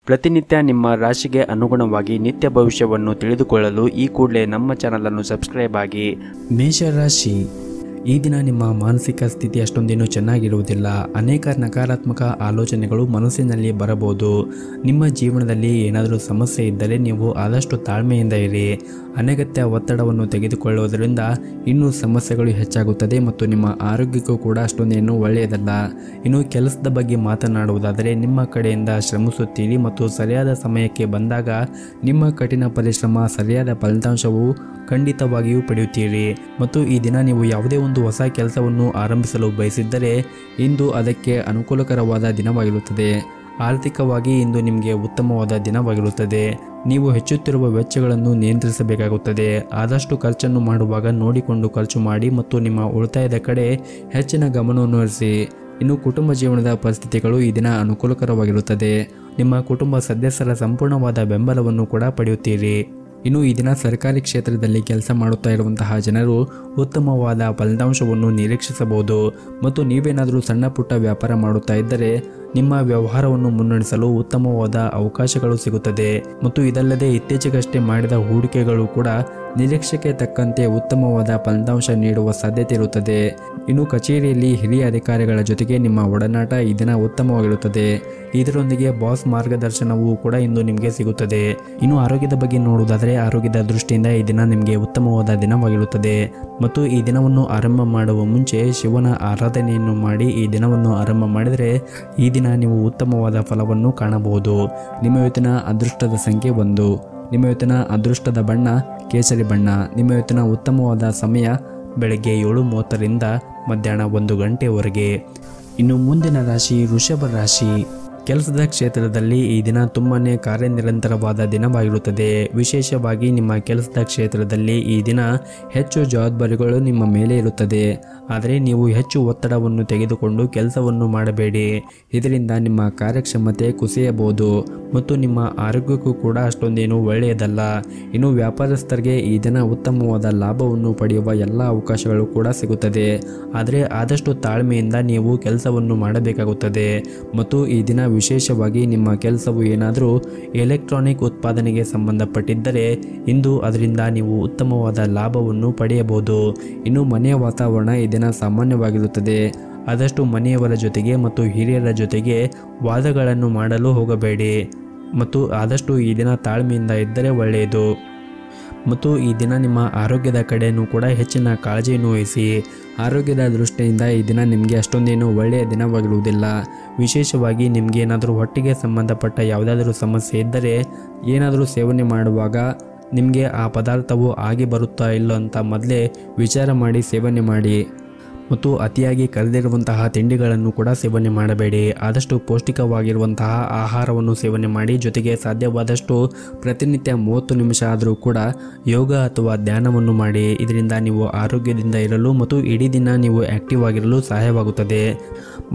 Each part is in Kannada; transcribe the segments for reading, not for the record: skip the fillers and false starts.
ಪ್ರತಿನಿತ್ಯ ನಿಮ್ಮ ರಾಶಿಗೆ ಅನುಗುಣವಾಗಿ ನಿತ್ಯ ಭವಿಷ್ಯವನ್ನು ತಿಳಿದುಕೊಳ್ಳಲು ಈ ಕೂಡಲೇ ನಮ್ಮ ಚಾನಲನ್ನು ಸಬ್ಸ್ಕ್ರೈಬ್ ಆಗಿ. ಮೇಷರಾಶಿ, ಈ ದಿನ ನಿಮ್ಮ ಮಾನಸಿಕ ಸ್ಥಿತಿ ಅಷ್ಟೊಂದೇನು ಚೆನ್ನಾಗಿರುವುದಿಲ್ಲ. ಅನೇಕ ನಕಾರಾತ್ಮಕ ಆಲೋಚನೆಗಳು ಮನಸ್ಸಿನಲ್ಲಿ ಬರಬಹುದು. ನಿಮ್ಮ ಜೀವನದಲ್ಲಿ ಏನಾದರೂ ಸಮಸ್ಯೆ ಇದ್ದರೆ ನೀವು ಆದಷ್ಟು ತಾಳ್ಮೆಯಿಂದ ಇರಿ. ಅನಗತ್ಯ ಒತ್ತಡವನ್ನು ತೆಗೆದುಕೊಳ್ಳುವುದರಿಂದ ಇನ್ನೂ ಸಮಸ್ಯೆಗಳು ಹೆಚ್ಚಾಗುತ್ತದೆ ಮತ್ತು ನಿಮ್ಮ ಆರೋಗ್ಯಕ್ಕೂ ಕೂಡ ಅಷ್ಟೊಂದೇನು ಒಳ್ಳೆಯದಲ್ಲ. ಇನ್ನು ಕೆಲಸದ ಬಗ್ಗೆ ಮಾತನಾಡುವುದಾದರೆ ನಿಮ್ಮ ಕಡೆಯಿಂದ ಶ್ರಮಿಸುತ್ತೀರಿ ಮತ್ತು ಸರಿಯಾದ ಸಮಯಕ್ಕೆ ಬಂದಾಗ ನಿಮ್ಮ ಕಠಿಣ ಪರಿಶ್ರಮ ಸರಿಯಾದ ಫಲಿತಾಂಶವು ಖಂಡಿತವಾಗಿಯೂ ಪಡೆಯುತ್ತೀರಿ. ಮತ್ತು ಈ ದಿನ ನೀವು ಯಾವುದೇ ಒಂದು ಹೊಸ ಕೆಲಸವನ್ನು ಆರಂಭಿಸಲು ಬಯಸಿದ್ದರೆ ಇಂದು ಅದಕ್ಕೆ ಅನುಕೂಲಕರವಾದ ದಿನವಾಗಿರುತ್ತದೆ. ಆರ್ಥಿಕವಾಗಿ ಇಂದು ನಿಮಗೆ ಉತ್ತಮವಾದ ದಿನವಾಗಿರುತ್ತದೆ. ನೀವು ಹೆಚ್ಚುತ್ತಿರುವ ವೆಚ್ಚಗಳನ್ನು ನಿಯಂತ್ರಿಸಬೇಕಾಗುತ್ತದೆ. ಆದಷ್ಟು ಖರ್ಚನ್ನು ಮಾಡುವಾಗ ನೋಡಿಕೊಂಡು ಖರ್ಚು ಮಾಡಿ ಮತ್ತು ನಿಮ್ಮ ಉಳಿತಾಯದ ಕಡೆ ಹೆಚ್ಚಿನ ಗಮನವನ್ನು ಹರಿಸಿ. ಇನ್ನು ಕುಟುಂಬ ಜೀವನದ ಪರಿಸ್ಥಿತಿಗಳು ಈ ದಿನ ಅನುಕೂಲಕರವಾಗಿರುತ್ತದೆ. ನಿಮ್ಮ ಕುಟುಂಬ ಸದಸ್ಯರ ಸಂಪೂರ್ಣವಾದ ಬೆಂಬಲವನ್ನು ಕೂಡ ಪಡೆಯುತ್ತೀರಿ. ಇನ್ನು ಈ ದಿನ ಸರ್ಕಾರಿ ಕ್ಷೇತ್ರದಲ್ಲಿ ಕೆಲಸ ಮಾಡುತ್ತಾ ಇರುವಂತಹ ಜನರು ಉತ್ತಮವಾದ ಫಲಿತಾಂಶವನ್ನು ನಿರೀಕ್ಷಿಸಬಹುದು. ಮತ್ತು ನೀವೇನಾದರೂ ಸಣ್ಣ ಪುಟ್ಟ ವ್ಯಾಪಾರ ಮಾಡುತ್ತಾ ಇದ್ದರೆ ನಿಮ್ಮ ವ್ಯವಹಾರವನ್ನು ಮುನ್ನಡೆಸಲು ಉತ್ತಮವಾದ ಅವಕಾಶಗಳು ಸಿಗುತ್ತದೆ. ಮತ್ತು ಇದಲ್ಲದೆ ಇತ್ತೀಚೆಗಷ್ಟೇ ಮಾಡಿದ ಹೂಡಿಕೆಗಳು ಕೂಡ ನಿರೀಕ್ಷೆಗೆ ತಕ್ಕಂತೆ ಉತ್ತಮವಾದ ಫಲಿತಾಂಶ ನೀಡುವ ಸಾಧ್ಯತೆ ಇರುತ್ತದೆ. ಇನ್ನು ಕಚೇರಿಯಲ್ಲಿ ಹಿರಿಯ ಅಧಿಕಾರಿಗಳ ಜೊತೆಗೆ ನಿಮ್ಮ ಒಡನಾಟ ಈ ದಿನ ಉತ್ತಮವಾಗಿರುತ್ತದೆ. ಇದರೊಂದಿಗೆ ಬಾಸ್ ಮಾರ್ಗದರ್ಶನವೂ ಕೂಡ ಇಂದು ನಿಮಗೆ ಸಿಗುತ್ತದೆ. ಇನ್ನು ಆರೋಗ್ಯದ ಬಗ್ಗೆ ನೋಡುವುದಾದರೆ ಆರೋಗ್ಯದ ದೃಷ್ಟಿಯಿಂದ ಈ ದಿನ ನಿಮಗೆ ಉತ್ತಮವಾದ ದಿನವಾಗಿರುತ್ತದೆ. ಮತ್ತು ಈ ದಿನವನ್ನು ಆರಂಭ ಮಾಡುವ ಮುಂಚೆ ಶಿವನ ಆರಾಧನೆಯನ್ನು ಮಾಡಿ ಈ ದಿನವನ್ನು ಆರಂಭ ಮಾಡಿದರೆ ಈ ದಿನ ನೀವು ಉತ್ತಮವಾದ ಫಲವನ್ನು ಕಾಣಬಹುದು. ನಿಮ್ಮ ಇವತ್ತಿನ ಅದೃಷ್ಟದ ಸಂಖ್ಯೆ 1. ನಿಮ್ಮ ಇವತ್ತಿನ ಅದೃಷ್ಟದ ಬಣ್ಣ ಕೇಸರಿ ಬಣ್ಣ. ನಿಮ್ಮ ಇವತ್ತಿನ ಉತ್ತಮವಾದ ಸಮಯ ಬೆಳಗ್ಗೆ 7:30ರಿಂದ ಮಧ್ಯಾಹ್ನ 1 ಗಂಟೆವರೆಗೆ. ಇನ್ನು ಮುಂದಿನ ರಾಶಿ ವೃಷಭ ರಾಶಿ. ಕೆಲಸದ ಕ್ಷೇತ್ರದಲ್ಲಿ ಈ ದಿನ ತುಂಬನೇ ಕಾರ್ಯನಿರಂತರವಾದ ದಿನವಾಗಿರುತ್ತದೆ. ವಿಶೇಷವಾಗಿ ನಿಮ್ಮ ಕೆಲಸದ ಕ್ಷೇತ್ರದಲ್ಲಿ ಈ ದಿನ ಹೆಚ್ಚು ಜವಾಬ್ದಾರಿಗಳು ನಿಮ್ಮ ಮೇಲೆ ಇರುತ್ತದೆ. ಆದರೆ ನೀವು ಹೆಚ್ಚು ಒತ್ತಡವನ್ನು ತೆಗೆದುಕೊಂಡು ಕೆಲಸವನ್ನು ಮಾಡಬೇಡಿ. ಇದರಿಂದ ನಿಮ್ಮ ಕಾರ್ಯಕ್ಷಮತೆ ಕುಸಿಯಬಹುದು ಮತ್ತು ನಿಮ್ಮ ಆರೋಗ್ಯಕ್ಕೂ ಕೂಡ ಅಷ್ಟೊಂದೇನು ಒಳ್ಳೆಯದಲ್ಲ. ಇನ್ನು ವ್ಯಾಪಾರಸ್ಥರಿಗೆ ಈ ದಿನ ಉತ್ತಮವಾದ ಲಾಭವನ್ನು ಪಡೆಯುವ ಎಲ್ಲ ಅವಕಾಶಗಳು ಕೂಡ ಸಿಗುತ್ತದೆ. ಆದರೆ ಆದಷ್ಟು ತಾಳ್ಮೆಯಿಂದ ನೀವು ಕೆಲಸವನ್ನು ಮಾಡಬೇಕಾಗುತ್ತದೆ. ಮತ್ತು ಈ ದಿನ ವಿಶೇಷವಾಗಿ ನಿಮ್ಮ ಕೆಲಸವು ಏನಾದರೂ ಎಲೆಕ್ಟ್ರಾನಿಕ್ ಉತ್ಪಾದನೆಗೆ ಸಂಬಂಧಪಟ್ಟಿದ್ದರೆ ಇಂದು ಅದರಿಂದ ನೀವು ಉತ್ತಮವಾದ ಲಾಭವನ್ನು ಪಡೆಯಬಹುದು. ಇನ್ನು ಮನೆಯ ವಾತಾವರಣ ಈ ದಿನ ಸಾಮಾನ್ಯವಾಗಿರುತ್ತದೆ. ಆದಷ್ಟು ಮನೆಯವರ ಜೊತೆಗೆ ಮತ್ತು ಹಿರಿಯರ ಜೊತೆಗೆ ವಾದಗಳನ್ನು ಮಾಡಲು ಹೋಗಬೇಡಿ. ಮತ್ತು ಆದಷ್ಟು ಈ ದಿನ ತಾಳ್ಮೆಯಿಂದ ಇದ್ದರೆ ಒಳ್ಳೆಯದು. ಮತ್ತು ಈ ದಿನ ನಿಮ್ಮ ಆರೋಗ್ಯದ ಕಡೆಯೂ ಕೂಡ ಹೆಚ್ಚಿನ ಕಾಳಜಿಯನ್ನು ವಹಿಸಿ. ಆರೋಗ್ಯದ ದೃಷ್ಟಿಯಿಂದ ಈ ದಿನ ನಿಮಗೆ ಅಷ್ಟೊಂದೇನು ಒಳ್ಳೆಯ ದಿನವಾಗಿರುವುದಿಲ್ಲ. ವಿಶೇಷವಾಗಿ ನಿಮಗೆ ಏನಾದರೂ ಹೊಟ್ಟೆಗೆ ಸಂಬಂಧಪಟ್ಟ ಯಾವುದಾದ್ರೂ ಸಮಸ್ಯೆ ಇದ್ದರೆ ಏನಾದರೂ ಸೇವನೆ ಮಾಡುವಾಗ ನಿಮಗೆ ಆ ಪದಾರ್ಥವು ಆಗಿ ಬರುತ್ತಾ ಇಲ್ಲ ಅಂತ ಮೊದಲೇ ವಿಚಾರ ಮಾಡಿ ಸೇವನೆ ಮಾಡಿ. ಮತ್ತು ಅತಿಯಾಗಿ ಕರೆದಿರುವಂತಹ ತಿಂಡಿಗಳನ್ನು ಕೂಡ ಸೇವನೆ ಮಾಡಬೇಡಿ. ಆದಷ್ಟು ಪೌಷ್ಟಿಕವಾಗಿರುವಂತಹ ಆಹಾರವನ್ನು ಸೇವನೆ ಮಾಡಿ. ಜೊತೆಗೆ ಸಾಧ್ಯವಾದಷ್ಟು ಪ್ರತಿನಿತ್ಯ 30 ನಿಮಿಷ ಆದರೂ ಕೂಡ ಯೋಗ ಅಥವಾ ಧ್ಯಾನವನ್ನು ಮಾಡಿ. ಇದರಿಂದ ನೀವು ಆರೋಗ್ಯದಿಂದ ಇರಲು ಮತ್ತು ಇಡೀ ದಿನ ನೀವು ಆ್ಯಕ್ಟಿವ್ ಆಗಿರಲು ಸಹಾಯವಾಗುತ್ತದೆ.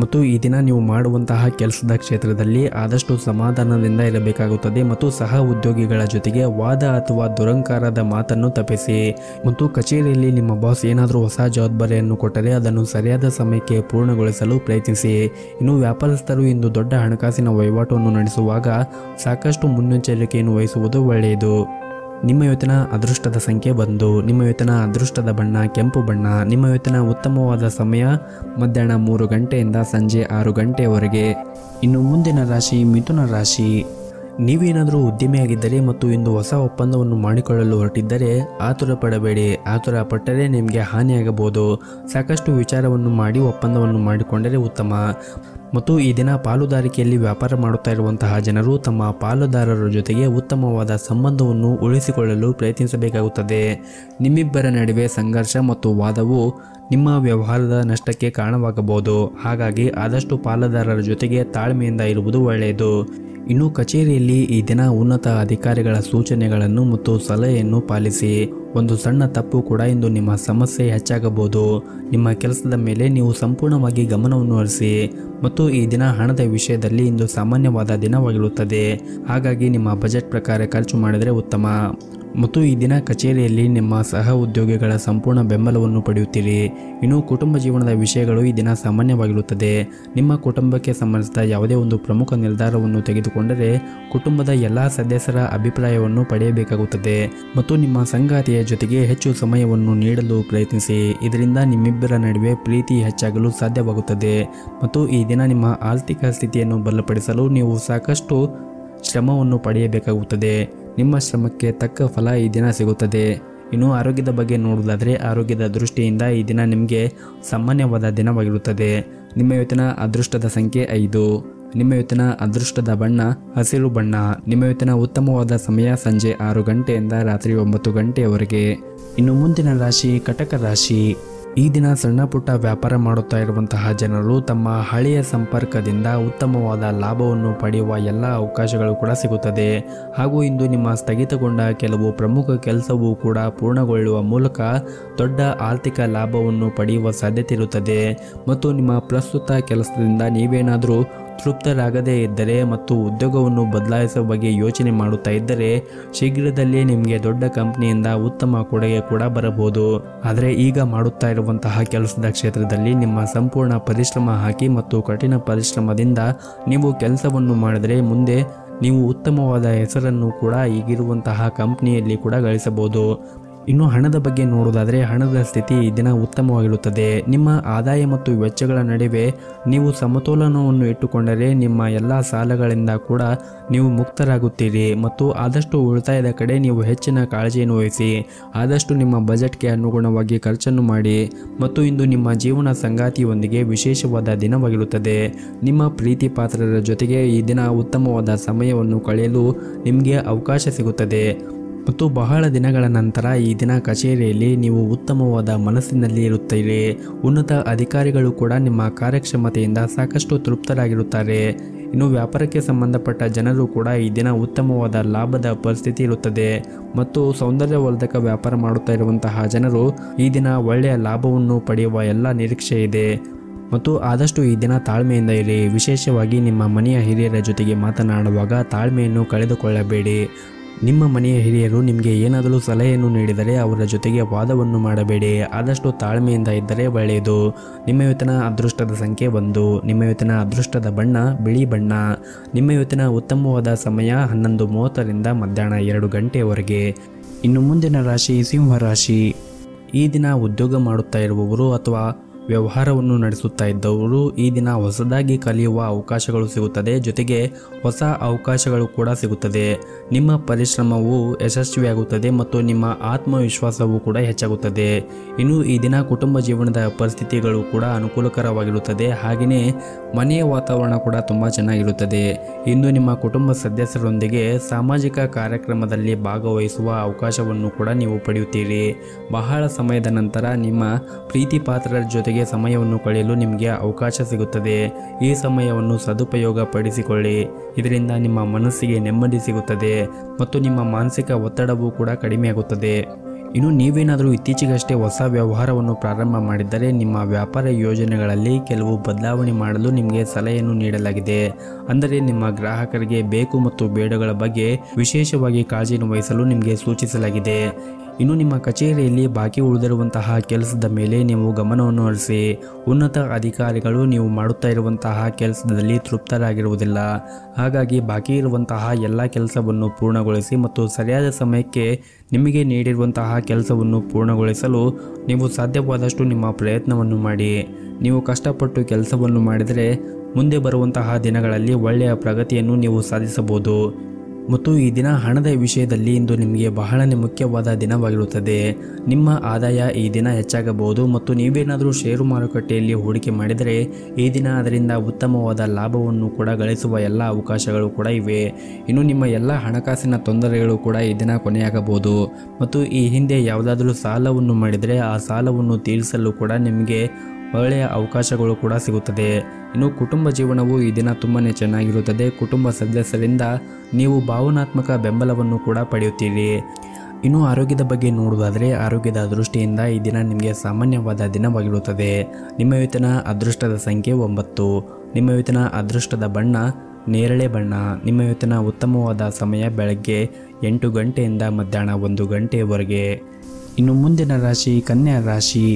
ಮತ್ತು ಈ ದಿನ ನೀವು ಮಾಡುವಂತಹ ಕೆಲಸದ ಕ್ಷೇತ್ರದಲ್ಲಿ ಆದಷ್ಟು ಸಮಾಧಾನದಿಂದ ಇರಬೇಕಾಗುತ್ತದೆ. ಮತ್ತು ಸಹ ಉದ್ಯೋಗಿಗಳ ಜೊತೆಗೆ ವಾದ ಅಥವಾ ದುರಂಕಾರದ ಮಾತನ್ನು ತಪ್ಪಿಸಿ. ಮತ್ತು ಕಚೇರಿಯಲ್ಲಿ ನಿಮ್ಮ ಬಾಸ್ ಏನಾದರೂ ಹೊಸ ಜವಾಬ್ದಾರಿಯನ್ನು ಕೊಟ್ಟರೆ ಅದನ್ನು ಸರಿಯಾದ ಸಮಯಕ್ಕೆ ಪೂರ್ಣಗೊಳಿಸಲು ಪ್ರಯತ್ನಿಸಿ. ಇನ್ನು ವ್ಯಾಪಾರಸ್ಥರು ಇಂದು ದೊಡ್ಡ ಹಣಕಾಸಿನ ವಹಿವಾಟನ್ನು ನಡೆಸುವಾಗ ಸಾಕಷ್ಟು ಮುನ್ನೆಚ್ಚರಿಕೆಯನ್ನು ವಹಿಸುವುದು ಒಳ್ಳೆಯದು. ನಿಮ್ಮ ಇವತ್ತಿನ ಅದೃಷ್ಟದ ಸಂಖ್ಯೆ 1. ನಿಮ್ಮ ಇವತ್ತಿನ ಅದೃಷ್ಟದ ಬಣ್ಣ ಕೆಂಪು ಬಣ್ಣ. ನಿಮ್ಮ ಇವತ್ತಿನ ಉತ್ತಮವಾದ ಸಮಯ ಮಧ್ಯಾಹ್ನ 3 ಗಂಟೆಯಿಂದ ಸಂಜೆ 6 ಗಂಟೆಯವರೆಗೆ. ಇನ್ನು ಮುಂದಿನ ರಾಶಿ ಮಿಥುನ ರಾಶಿ. ನೀವೇನಾದರೂ ಉದ್ಯಮಿಯಾಗಿದ್ದರೆ ಮತ್ತು ಇಂದು ಹೊಸ ಒಪ್ಪಂದವನ್ನು ಮಾಡಿಕೊಳ್ಳಲು ಹೊರಟಿದ್ದರೆ ಆತುರ ಪಡಬೇಡಿ. ಆತುರ ಪಟ್ಟರೆ ನಿಮಗೆ ಹಾನಿಯಾಗಬಹುದು. ಸಾಕಷ್ಟು ವಿಚಾರವನ್ನು ಮಾಡಿ ಒಪ್ಪಂದವನ್ನು ಮಾಡಿಕೊಂಡರೆ ಉತ್ತಮ. ಮತ್ತು ಈ ದಿನ ಪಾಲುದಾರಿಕೆಯಲ್ಲಿ ವ್ಯಾಪಾರ ಮಾಡುತ್ತಾ ಇರುವಂತಹ ಜನರು ತಮ್ಮ ಪಾಲುದಾರರ ಜೊತೆಗೆ ಉತ್ತಮವಾದ ಸಂಬಂಧವನ್ನು ಉಳಿಸಿಕೊಳ್ಳಲು ಪ್ರಯತ್ನಿಸಬೇಕಾಗುತ್ತದೆ. ನಿಮ್ಮಿಬ್ಬರ ನಡುವೆ ಸಂಘರ್ಷ ಮತ್ತು ವಾದವು ನಿಮ್ಮ ವ್ಯವಹಾರದ ನಷ್ಟಕ್ಕೆ ಕಾರಣವಾಗಬಹುದು. ಹಾಗಾಗಿ ಆದಷ್ಟು ಪಾಲುದಾರರ ಜೊತೆಗೆ ತಾಳ್ಮೆಯಿಂದ ಇರುವುದು ಒಳ್ಳೆಯದು. ಇನ್ನು ಕಚೇರಿಯಲ್ಲಿ ಈ ದಿನ ಉನ್ನತ ಅಧಿಕಾರಿಗಳ ಸೂಚನೆಗಳನ್ನು ಮತ್ತು ಸಲಹೆಯನ್ನು ಪಾಲಿಸಿ. ಒಂದು ಸಣ್ಣ ತಪ್ಪು ಕೂಡ ಇಂದು ನಿಮ್ಮ ಸಮಸ್ಯೆ ಹೆಚ್ಚಾಗಬಹುದು. ನಿಮ್ಮ ಕೆಲಸದ ಮೇಲೆ ನೀವು ಸಂಪೂರ್ಣವಾಗಿ ಗಮನವನ್ನು ಹರಿಸಿ. ಮತ್ತು ಈ ದಿನ ಹಣದ ವಿಷಯದಲ್ಲಿ ಇಂದು ಸಾಮಾನ್ಯವಾದ ದಿನವಾಗಿರುತ್ತದೆ. ಹಾಗಾಗಿ ನಿಮ್ಮ ಬಜೆಟ್ ಪ್ರಕಾರ ಖರ್ಚು ಮಾಡಿದರೆ ಉತ್ತಮ. ಮತ್ತು ಈ ದಿನ ಕಚೇರಿಯಲ್ಲಿ ನಿಮ್ಮ ಸಹ ಉದ್ಯೋಗಿಗಳ ಸಂಪೂರ್ಣ ಬೆಂಬಲವನ್ನು ಪಡೆಯುತ್ತೀರಿ. ಇನ್ನು ಕುಟುಂಬ ಜೀವನದ ವಿಷಯಗಳು ಈ ದಿನ ಸಾಮಾನ್ಯವಾಗಿರುತ್ತದೆ. ನಿಮ್ಮ ಕುಟುಂಬಕ್ಕೆ ಸಂಬಂಧಿಸಿದ ಯಾವುದೇ ಒಂದು ಪ್ರಮುಖ ನಿರ್ಧಾರವನ್ನು ತೆಗೆದುಕೊಂಡರೆ ಕುಟುಂಬದ ಎಲ್ಲ ಸದಸ್ಯರ ಅಭಿಪ್ರಾಯವನ್ನು ಪಡೆಯಬೇಕಾಗುತ್ತದೆ ಮತ್ತು ನಿಮ್ಮ ಸಂಗಾತಿಯ ಜೊತೆಗೆ ಹೆಚ್ಚು ಸಮಯವನ್ನು ನೀಡಲು ಪ್ರಯತ್ನಿಸಿ. ಇದರಿಂದ ನಿಮ್ಮಿಬ್ಬರ ನಡುವೆ ಪ್ರೀತಿ ಹೆಚ್ಚಾಗಲು ಸಾಧ್ಯವಾಗುತ್ತದೆ ಮತ್ತು ಈ ದಿನ ನಿಮ್ಮ ಆರ್ಥಿಕ ಸ್ಥಿತಿಯನ್ನು ಬಲಪಡಿಸಲು ನೀವು ಸಾಕಷ್ಟು ಶ್ರಮವನ್ನು ಪಡೆಯಬೇಕಾಗುತ್ತದೆ. ನಿಮ್ಮ ಶ್ರಮಕ್ಕೆ ತಕ್ಕ ಫಲ ಈ ದಿನ ಸಿಗುತ್ತದೆ. ಇನ್ನು ಆರೋಗ್ಯದ ಬಗ್ಗೆ ನೋಡುವುದಾದರೆ ಆರೋಗ್ಯದ ದೃಷ್ಟಿಯಿಂದ ಈ ದಿನ ನಿಮಗೆ ಸಾಮಾನ್ಯವಾದ ದಿನವಾಗಿರುತ್ತದೆ. ನಿಮ್ಮ ಇವತ್ತಿನ ಅದೃಷ್ಟದ ಸಂಖ್ಯೆ 5. ನಿಮ್ಮ ಇವತ್ತಿನ ಅದೃಷ್ಟದ ಬಣ್ಣ ಹಸಿರು ಬಣ್ಣ. ನಿಮ್ಮ ಇವತ್ತಿನ ಉತ್ತಮವಾದ ಸಮಯ ಸಂಜೆ 6 ಗಂಟೆಯಿಂದ ರಾತ್ರಿ 9 ಗಂಟೆಯವರೆಗೆ. ಇನ್ನು ಮುಂದಿನ ರಾಶಿ ಕಟಕ ರಾಶಿ. ಈ ದಿನ ಸಣ್ಣ ಪುಟ್ಟ ವ್ಯಾಪಾರ ಮಾಡುತ್ತಾ ಇರುವಂತಹ ಜನರು ತಮ್ಮ ಹಳೆಯ ಸಂಪರ್ಕದಿಂದ ಉತ್ತಮವಾದ ಲಾಭವನ್ನು ಪಡೆಯುವ ಎಲ್ಲ ಅವಕಾಶಗಳು ಕೂಡ ಸಿಗುತ್ತದೆ. ಹಾಗೂ ಇಂದು ನಿಮ್ಮ ಸ್ಥಗಿತಗೊಂಡ ಕೆಲವು ಪ್ರಮುಖ ಕೆಲಸವೂ ಕೂಡ ಪೂರ್ಣಗೊಳ್ಳುವ ಮೂಲಕ ದೊಡ್ಡ ಆರ್ಥಿಕ ಲಾಭವನ್ನು ಪಡೆಯುವ ಸಾಧ್ಯತೆ ಇರುತ್ತದೆ. ಮತ್ತು ನಿಮ್ಮ ಪ್ರಸ್ತುತ ಕೆಲಸದಿಂದ ನೀವೇನಾದರೂ ತೃಪ್ತರಾಗದೇ ಇದ್ದರೆ ಮತ್ತು ಉದ್ಯೋಗವನ್ನು ಬದಲಾಯಿಸುವ ಬಗ್ಗೆ ಯೋಚನೆ ಮಾಡುತ್ತಾ ಇದ್ದರೆ ಶೀಘ್ರದಲ್ಲೇ ನಿಮಗೆ ದೊಡ್ಡ ಕಂಪನಿಯಿಂದ ಉತ್ತಮ ಕೊಡುಗೆ ಕೂಡ ಬರಬಹುದು. ಆದರೆ ಈಗ ಮಾಡುತ್ತಾ ಇರುವಂತಹ ಕೆಲಸದ ಕ್ಷೇತ್ರದಲ್ಲಿ ನಿಮ್ಮ ಸಂಪೂರ್ಣ ಪರಿಶ್ರಮ ಹಾಕಿ ಮತ್ತು ಕಠಿಣ ಪರಿಶ್ರಮದಿಂದ ನೀವು ಕೆಲಸವನ್ನು ಮಾಡಿದರೆ ಮುಂದೆ ನೀವು ಉತ್ತಮವಾದ ಹೆಸರನ್ನು ಕೂಡ ಈಗಿರುವಂತಹ ಕಂಪನಿಯಲ್ಲಿ ಕೂಡ ಗಳಿಸಬಹುದು. ಇನ್ನು ಹಣದ ಬಗ್ಗೆ ನೋಡುವುದಾದರೆ ಹಣದ ಸ್ಥಿತಿ ಈ ದಿನ ಉತ್ತಮವಾಗಿರುತ್ತದೆ. ನಿಮ್ಮ ಆದಾಯ ಮತ್ತು ವೆಚ್ಚಗಳ ನಡುವೆ ನೀವು ಸಮತೋಲನವನ್ನು ಇಟ್ಟುಕೊಂಡರೆ ನಿಮ್ಮ ಎಲ್ಲ ಸಾಲಗಳಿಂದ ಕೂಡ ನೀವು ಮುಕ್ತರಾಗುತ್ತೀರಿ ಮತ್ತು ಆದಷ್ಟು ಉಳಿತಾಯದ ಕಡೆ ನೀವು ಹೆಚ್ಚಿನ ಕಾಳಜಿಯನ್ನು ವಹಿಸಿ. ಆದಷ್ಟು ನಿಮ್ಮ ಬಜೆಟ್ಗೆ ಅನುಗುಣವಾಗಿ ಖರ್ಚನ್ನು ಮಾಡಿ ಮತ್ತು ಇಂದು ನಿಮ್ಮ ಜೀವನ ಸಂಗಾತಿಯೊಂದಿಗೆ ವಿಶೇಷವಾದ ದಿನವಾಗಿರುತ್ತದೆ. ನಿಮ್ಮ ಪ್ರೀತಿ ಪಾತ್ರರ ಜೊತೆಗೆ ಈ ದಿನ ಉತ್ತಮವಾದ ಸಮಯವನ್ನು ಕಳೆಯಲು ನಿಮಗೆ ಅವಕಾಶ ಸಿಗುತ್ತದೆ ಮತ್ತು ಬಹಳ ದಿನಗಳ ನಂತರ ಈ ದಿನ ಕಚೇರಿಯಲ್ಲಿ ನೀವು ಉತ್ತಮವಾದ ಮನಸ್ಸಿನಲ್ಲಿ ಇರುತ್ತೀರಿ. ಉನ್ನತ ಅಧಿಕಾರಿಗಳು ಕೂಡ ನಿಮ್ಮ ಕಾರ್ಯಕ್ಷಮತೆಯಿಂದ ಸಾಕಷ್ಟು ತೃಪ್ತರಾಗಿರುತ್ತಾರೆ. ಇನ್ನು ವ್ಯಾಪಾರಕ್ಕೆ ಸಂಬಂಧಪಟ್ಟ ಜನರು ಕೂಡ ಈ ದಿನ ಉತ್ತಮವಾದ ಲಾಭದ ಪರಿಸ್ಥಿತಿ ಇರುತ್ತದೆ ಮತ್ತು ಸೌಂದರ್ಯವರ್ಧಕ ವ್ಯಾಪಾರ ಮಾಡುತ್ತಾ ಇರುವಂತಹ ಜನರು ಈ ದಿನ ಒಳ್ಳೆಯ ಲಾಭವನ್ನು ಪಡೆಯುವ ಎಲ್ಲ ನಿರೀಕ್ಷೆ ಇದೆ. ಮತ್ತು ಆದಷ್ಟು ಈ ದಿನ ತಾಳ್ಮೆಯಿಂದ ಇರಿ. ವಿಶೇಷವಾಗಿ ನಿಮ್ಮ ಮನೆಯ ಹಿರಿಯರ ಜೊತೆಗೆ ಮಾತನಾಡುವಾಗ ತಾಳ್ಮೆಯನ್ನು ಕಳೆದುಕೊಳ್ಳಬೇಡಿ. ನಿಮ್ಮ ಮನೆಯ ಹಿರಿಯರು ನಿಮಗೆ ಏನಾದರೂ ಸಲಹೆಯನ್ನು ನೀಡಿದರೆ ಅವರ ಜೊತೆಗೆ ವಾದವನ್ನು ಮಾಡಬೇಡಿ. ಆದಷ್ಟು ತಾಳ್ಮೆಯಿಂದ ಇದ್ದರೆ ಒಳ್ಳೆಯದು. ನಿಮ್ಮ ಇವತ್ತಿನ ಅದೃಷ್ಟದ ಸಂಖ್ಯೆ 1. ನಿಮ್ಮ ಇವತ್ತಿನ ಅದೃಷ್ಟದ ಬಣ್ಣ ಬಿಳಿ ಬಣ್ಣ. ನಿಮ್ಮ ಇವತ್ತಿನ ಉತ್ತಮವಾದ ಸಮಯ 11:30ರಿಂದ ಮಧ್ಯಾಹ್ನ 2 ಗಂಟೆಯವರೆಗೆ. ಇನ್ನು ಮುಂದಿನ ರಾಶಿ ಸಿಂಹ ರಾಶಿ. ಈ ದಿನ ಉದ್ಯೋಗ ಮಾಡುತ್ತಾ ಇರುವವರು ಅಥವಾ ವ್ಯವಹಾರವನ್ನು ನಡೆಸುತ್ತಾ ಇದ್ದವರು ಈ ದಿನ ಹೊಸದಾಗಿ ಕಲಿಯುವ ಅವಕಾಶಗಳು ಸಿಗುತ್ತದೆ. ಜೊತೆಗೆ ಹೊಸ ಅವಕಾಶಗಳು ಕೂಡ ಸಿಗುತ್ತದೆ. ನಿಮ್ಮ ಪರಿಶ್ರಮವು ಯಶಸ್ವಿಯಾಗುತ್ತದೆ ಮತ್ತು ನಿಮ್ಮ ಆತ್ಮವಿಶ್ವಾಸವೂ ಕೂಡ ಹೆಚ್ಚಾಗುತ್ತದೆ. ಇನ್ನು ಈ ದಿನ ಕುಟುಂಬ ಜೀವನದ ಪರಿಸ್ಥಿತಿಗಳು ಕೂಡ ಅನುಕೂಲಕರವಾಗಿರುತ್ತದೆ. ಹಾಗೆಯೇ ಮನೆಯ ವಾತಾವರಣ ಕೂಡ ತುಂಬ ಚೆನ್ನಾಗಿರುತ್ತದೆ. ಇಂದು ನಿಮ್ಮ ಕುಟುಂಬ ಸದಸ್ಯರೊಂದಿಗೆ ಸಾಮಾಜಿಕ ಕಾರ್ಯಕ್ರಮದಲ್ಲಿ ಭಾಗವಹಿಸುವ ಅವಕಾಶವನ್ನು ಕೂಡ ನೀವು ಪಡೆಯುತ್ತೀರಿ. ಬಹಳ ಸಮಯದ ನಂತರ ನಿಮ್ಮ ಪ್ರೀತಿ ಪಾತ್ರರ ಜೊತೆಗೆ ಸಮಯವನ್ನು ಕಳೆಯಲು ನಿಮಗೆ ಅವಕಾಶ ಸಿಗುತ್ತದೆ. ಈ ಸಮಯವನ್ನು ಸದುಪಯೋಗ ಪಡಿಸಿಕೊಳ್ಳಿ. ಇದರಿಂದ ನಿಮ್ಮ ಮನಸ್ಸಿಗೆ ನೆಮ್ಮದಿ ಸಿಗುತ್ತದೆ ಮತ್ತು ನಿಮ್ಮ ಮಾನಸಿಕ ಒತ್ತಡವೂ ಕೂಡ ಕಡಿಮೆಯಾಗುತ್ತದೆ. ಇನ್ನು ನೀವೇನಾದರೂ ಇತ್ತೀಚೆಗಷ್ಟೇ ಹೊಸ ವ್ಯವಹಾರವನ್ನು ಪ್ರಾರಂಭ ಮಾಡಿದ್ದರೆ ನಿಮ್ಮ ವ್ಯಾಪಾರ ಯೋಜನೆಗಳಲ್ಲಿ ಕೆಲವು ಬದಲಾವಣೆ ಮಾಡಲು ನಿಮಗೆ ಸಲಹೆಯನ್ನು ನೀಡಲಾಗಿದೆ. ಅಂದರೆ ನಿಮ್ಮ ಗ್ರಾಹಕರಿಗೆ ಬೇಕು ಮತ್ತು ಬೇಡಗಳ ಬಗ್ಗೆ ವಿಶೇಷವಾಗಿ ಕಾಳಜಿಯನ್ನು ವಹಿಸಲು ನಿಮಗೆ ಸೂಚಿಸಲಾಗಿದೆ. ಇನ್ನು ನಿಮ್ಮ ಕಚೇರಿಯಲ್ಲಿ ಬಾಕಿ ಉಳಿದಿರುವಂತಹ ಕೆಲಸದ ಮೇಲೆ ನೀವು ಗಮನವನ್ನು ಹರಿಸಿ. ಉನ್ನತ ಅಧಿಕಾರಿಗಳು ನೀವು ಮಾಡುತ್ತಾ ಇರುವಂತಹ ಕೆಲಸದಲ್ಲಿ ತೃಪ್ತರಾಗಿರುವುದಿಲ್ಲ. ಹಾಗಾಗಿ ಬಾಕಿ ಇರುವಂತಹ ಎಲ್ಲ ಕೆಲಸವನ್ನು ಪೂರ್ಣಗೊಳಿಸಿ ಮತ್ತು ಸರಿಯಾದ ಸಮಯಕ್ಕೆ ನಿಮಗೆ ನೀಡಿರುವಂತಹ ಕೆಲಸವನ್ನು ಪೂರ್ಣಗೊಳಿಸಲು ನೀವು ಸಾಧ್ಯವಾದಷ್ಟು ನಿಮ್ಮ ಪ್ರಯತ್ನವನ್ನು ಮಾಡಿ. ನೀವು ಕಷ್ಟಪಟ್ಟು ಕೆಲಸವನ್ನು ಮಾಡಿದರೆ ಮುಂದೆ ಬರುವಂತಹ ದಿನಗಳಲ್ಲಿ ಒಳ್ಳೆಯ ಪ್ರಗತಿಯನ್ನು ನೀವು ಸಾಧಿಸಬಹುದು. ಮತ್ತು ಈ ದಿನ ಹಣದ ವಿಷಯದಲ್ಲಿ ಇಂದು ನಿಮಗೆ ಬಹಳನೇ ಮುಖ್ಯವಾದ ದಿನವಾಗಿರುತ್ತದೆ. ನಿಮ್ಮ ಆದಾಯ ಈ ದಿನ ಹೆಚ್ಚಾಗಬಹುದು ಮತ್ತು ನೀವೇನಾದರೂ ಷೇರು ಮಾರುಕಟ್ಟೆಯಲ್ಲಿ ಹೂಡಿಕೆ ಮಾಡಿದರೆ ಈ ದಿನ ಅದರಿಂದ ಉತ್ತಮವಾದ ಲಾಭವನ್ನು ಕೂಡ ಗಳಿಸುವ ಎಲ್ಲ ಅವಕಾಶಗಳು ಕೂಡ ಇವೆ. ಇನ್ನು ನಿಮ್ಮ ಎಲ್ಲ ಹಣಕಾಸಿನ ತೊಂದರೆಗಳು ಕೂಡ ಈ ದಿನ ಕೊನೆಯಾಗಬಹುದು ಮತ್ತು ಈ ಹಿಂದೆ ಯಾವುದಾದರೂ ಸಾಲವನ್ನು ಮಾಡಿದರೆ ಆ ಸಾಲವನ್ನು ತೀರಿಸಲು ಕೂಡ ನಿಮಗೆ ಒಳ್ಳೆಯ ಅವಕಾಶಗಳು ಕೂಡ ಸಿಗುತ್ತದೆ. ಇನ್ನು ಕುಟುಂಬ ಜೀವನವು ಈ ದಿನ ತುಂಬಾ ಚೆನ್ನಾಗಿರುತ್ತದೆ. ಕುಟುಂಬ ಸದಸ್ಯರಿಂದ ನೀವು ಭಾವನಾತ್ಮಕ ಬೆಂಬಲವನ್ನು ಕೂಡ ಪಡೆಯುತ್ತೀರಿ. ಇನ್ನು ಆರೋಗ್ಯದ ಬಗ್ಗೆ ನೋಡುವುದಾದರೆ ಆರೋಗ್ಯದ ದೃಷ್ಟಿಯಿಂದ ಈ ದಿನ ನಿಮಗೆ ಸಾಮಾನ್ಯವಾದ ದಿನವಾಗಿರುತ್ತದೆ. ನಿಮ್ಮ ಇವತ್ತಿನ ಅದೃಷ್ಟದ ಸಂಖ್ಯೆ 9. ನಿಮ್ಮ ಇವತ್ತಿನ ಅದೃಷ್ಟದ ಬಣ್ಣ ನೇರಳೆ ಬಣ್ಣ. ನಿಮ್ಮ ಇವತ್ತಿನ ಉತ್ತಮವಾದ ಸಮಯ ಬೆಳಗ್ಗೆ 8 ಗಂಟೆಯಿಂದ ಮಧ್ಯಾಹ್ನ 1 ಗಂಟೆಯವರೆಗೆ. ಇನ್ನು ಮುಂದಿನ ರಾಶಿ ಕನ್ಯಾ ರಾಶಿ.